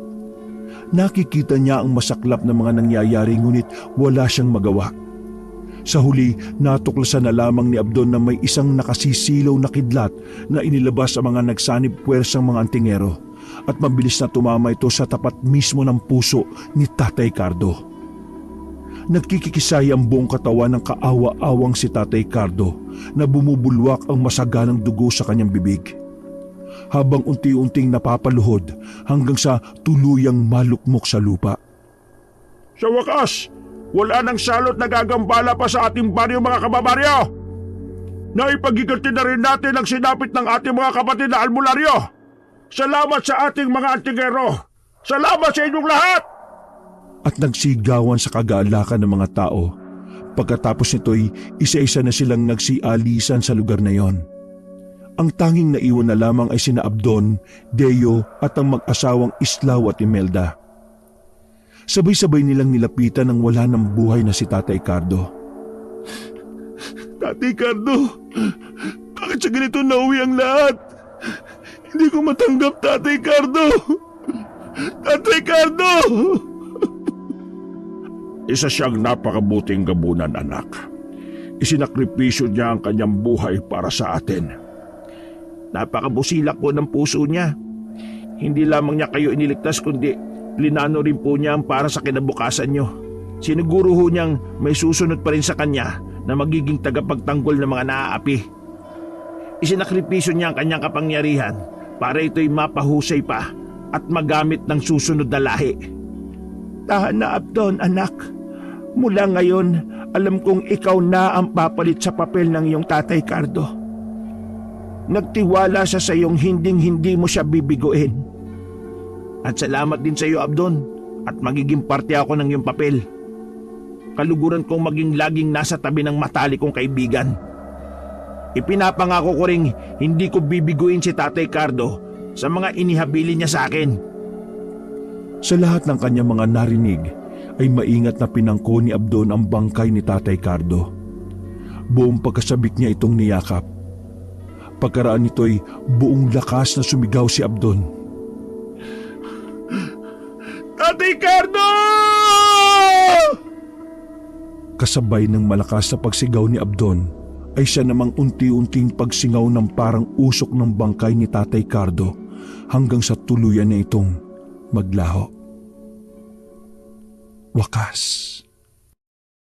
Nakikita niya ang masaklap na mga nangyayari ngunit wala siyang magawa. Sa huli, natuklasan na lamang ni Abdon na may isang nakasisilaw na kidlat na inilabas sa mga nagsanib puwersang mga antingero at mabilis na tumama ito sa tapat mismo ng puso ni Tatay Cardo. Nagkikikisay ang buong katawan ng kaawa-awang si Tatay Cardo na bumubulwak ang masaganang dugo sa kanyang bibig. Habang unti-unting napapaluhod hanggang sa tuluyang malukmok sa lupa. Sa wakas, wala nang salot na gagambala pa sa ating baryo mga kababaryo. Naipagiganti na rin natin ang sinapit ng ating mga kapatid na albularyo. Salamat sa ating mga antingero. Salamat sa inyong lahat! At nagsigawan sa kagaalakan ng mga tao. Pagkatapos nito'y isa-isa na silang nagsialisan sa lugar na yon. Ang tanging naiwan na lamang ay sina Abdon, Deo at ang mag-asawang Islao at Imelda. Sabay-sabay nilang nilapitan ang wala ng buhay na si Tatay Cardo. Tatay Cardo, bakit sa ganito nauwi ang lahat? Hindi ko matanggap, Tatay Cardo! Tatay Cardo! Isa siyang napakabuting gabunan, anak. Isinakripisyo niya ang kanyang buhay para sa atin. Napakabusilak po ng puso niya. Hindi lamang niya kayo iniligtas kundi plinano rin po niya ang para sa kinabukasan niyo. Siniguro ho niyang may susunod pa rin sa kanya na magiging tagapagtanggol ng mga naaapi. Isinakripisyo niya ang kanyang kapangyarihan para ito'y mapahusay pa at magamit ng susunod na lahi. Tahan na, Abdon, anak. Mula ngayon, alam kong ikaw na ang papalit sa papel ng iyong Tatay Cardo. Nagtiwala siya sa iyong hinding-hindi mo siya bibiguin. At salamat din sa iyo, Abdon, at magiging parte ako ng iyong papel. Kaluguran kong maging laging nasa tabi ng matalik kong kaibigan. Ipinapangako ko ring hindi ko bibiguin si Tatay Cardo sa mga inihabilin niya sa akin. Sa lahat ng kanyang mga narinig, ay maingat na pinangko ni Abdon ang bangkay ni Tatay Cardo. Buong pagkasabik niya itong niyakap. Pagkaraan nito'y buong lakas na sumigaw si Abdon. Tatay Cardo! Kasabay ng malakas na pagsigaw ni Abdon, ay siya namang unti-unting pagsingaw ng parang usok ng bangkay ni Tatay Cardo hanggang sa tuluyan na itong maglaho. Wakas.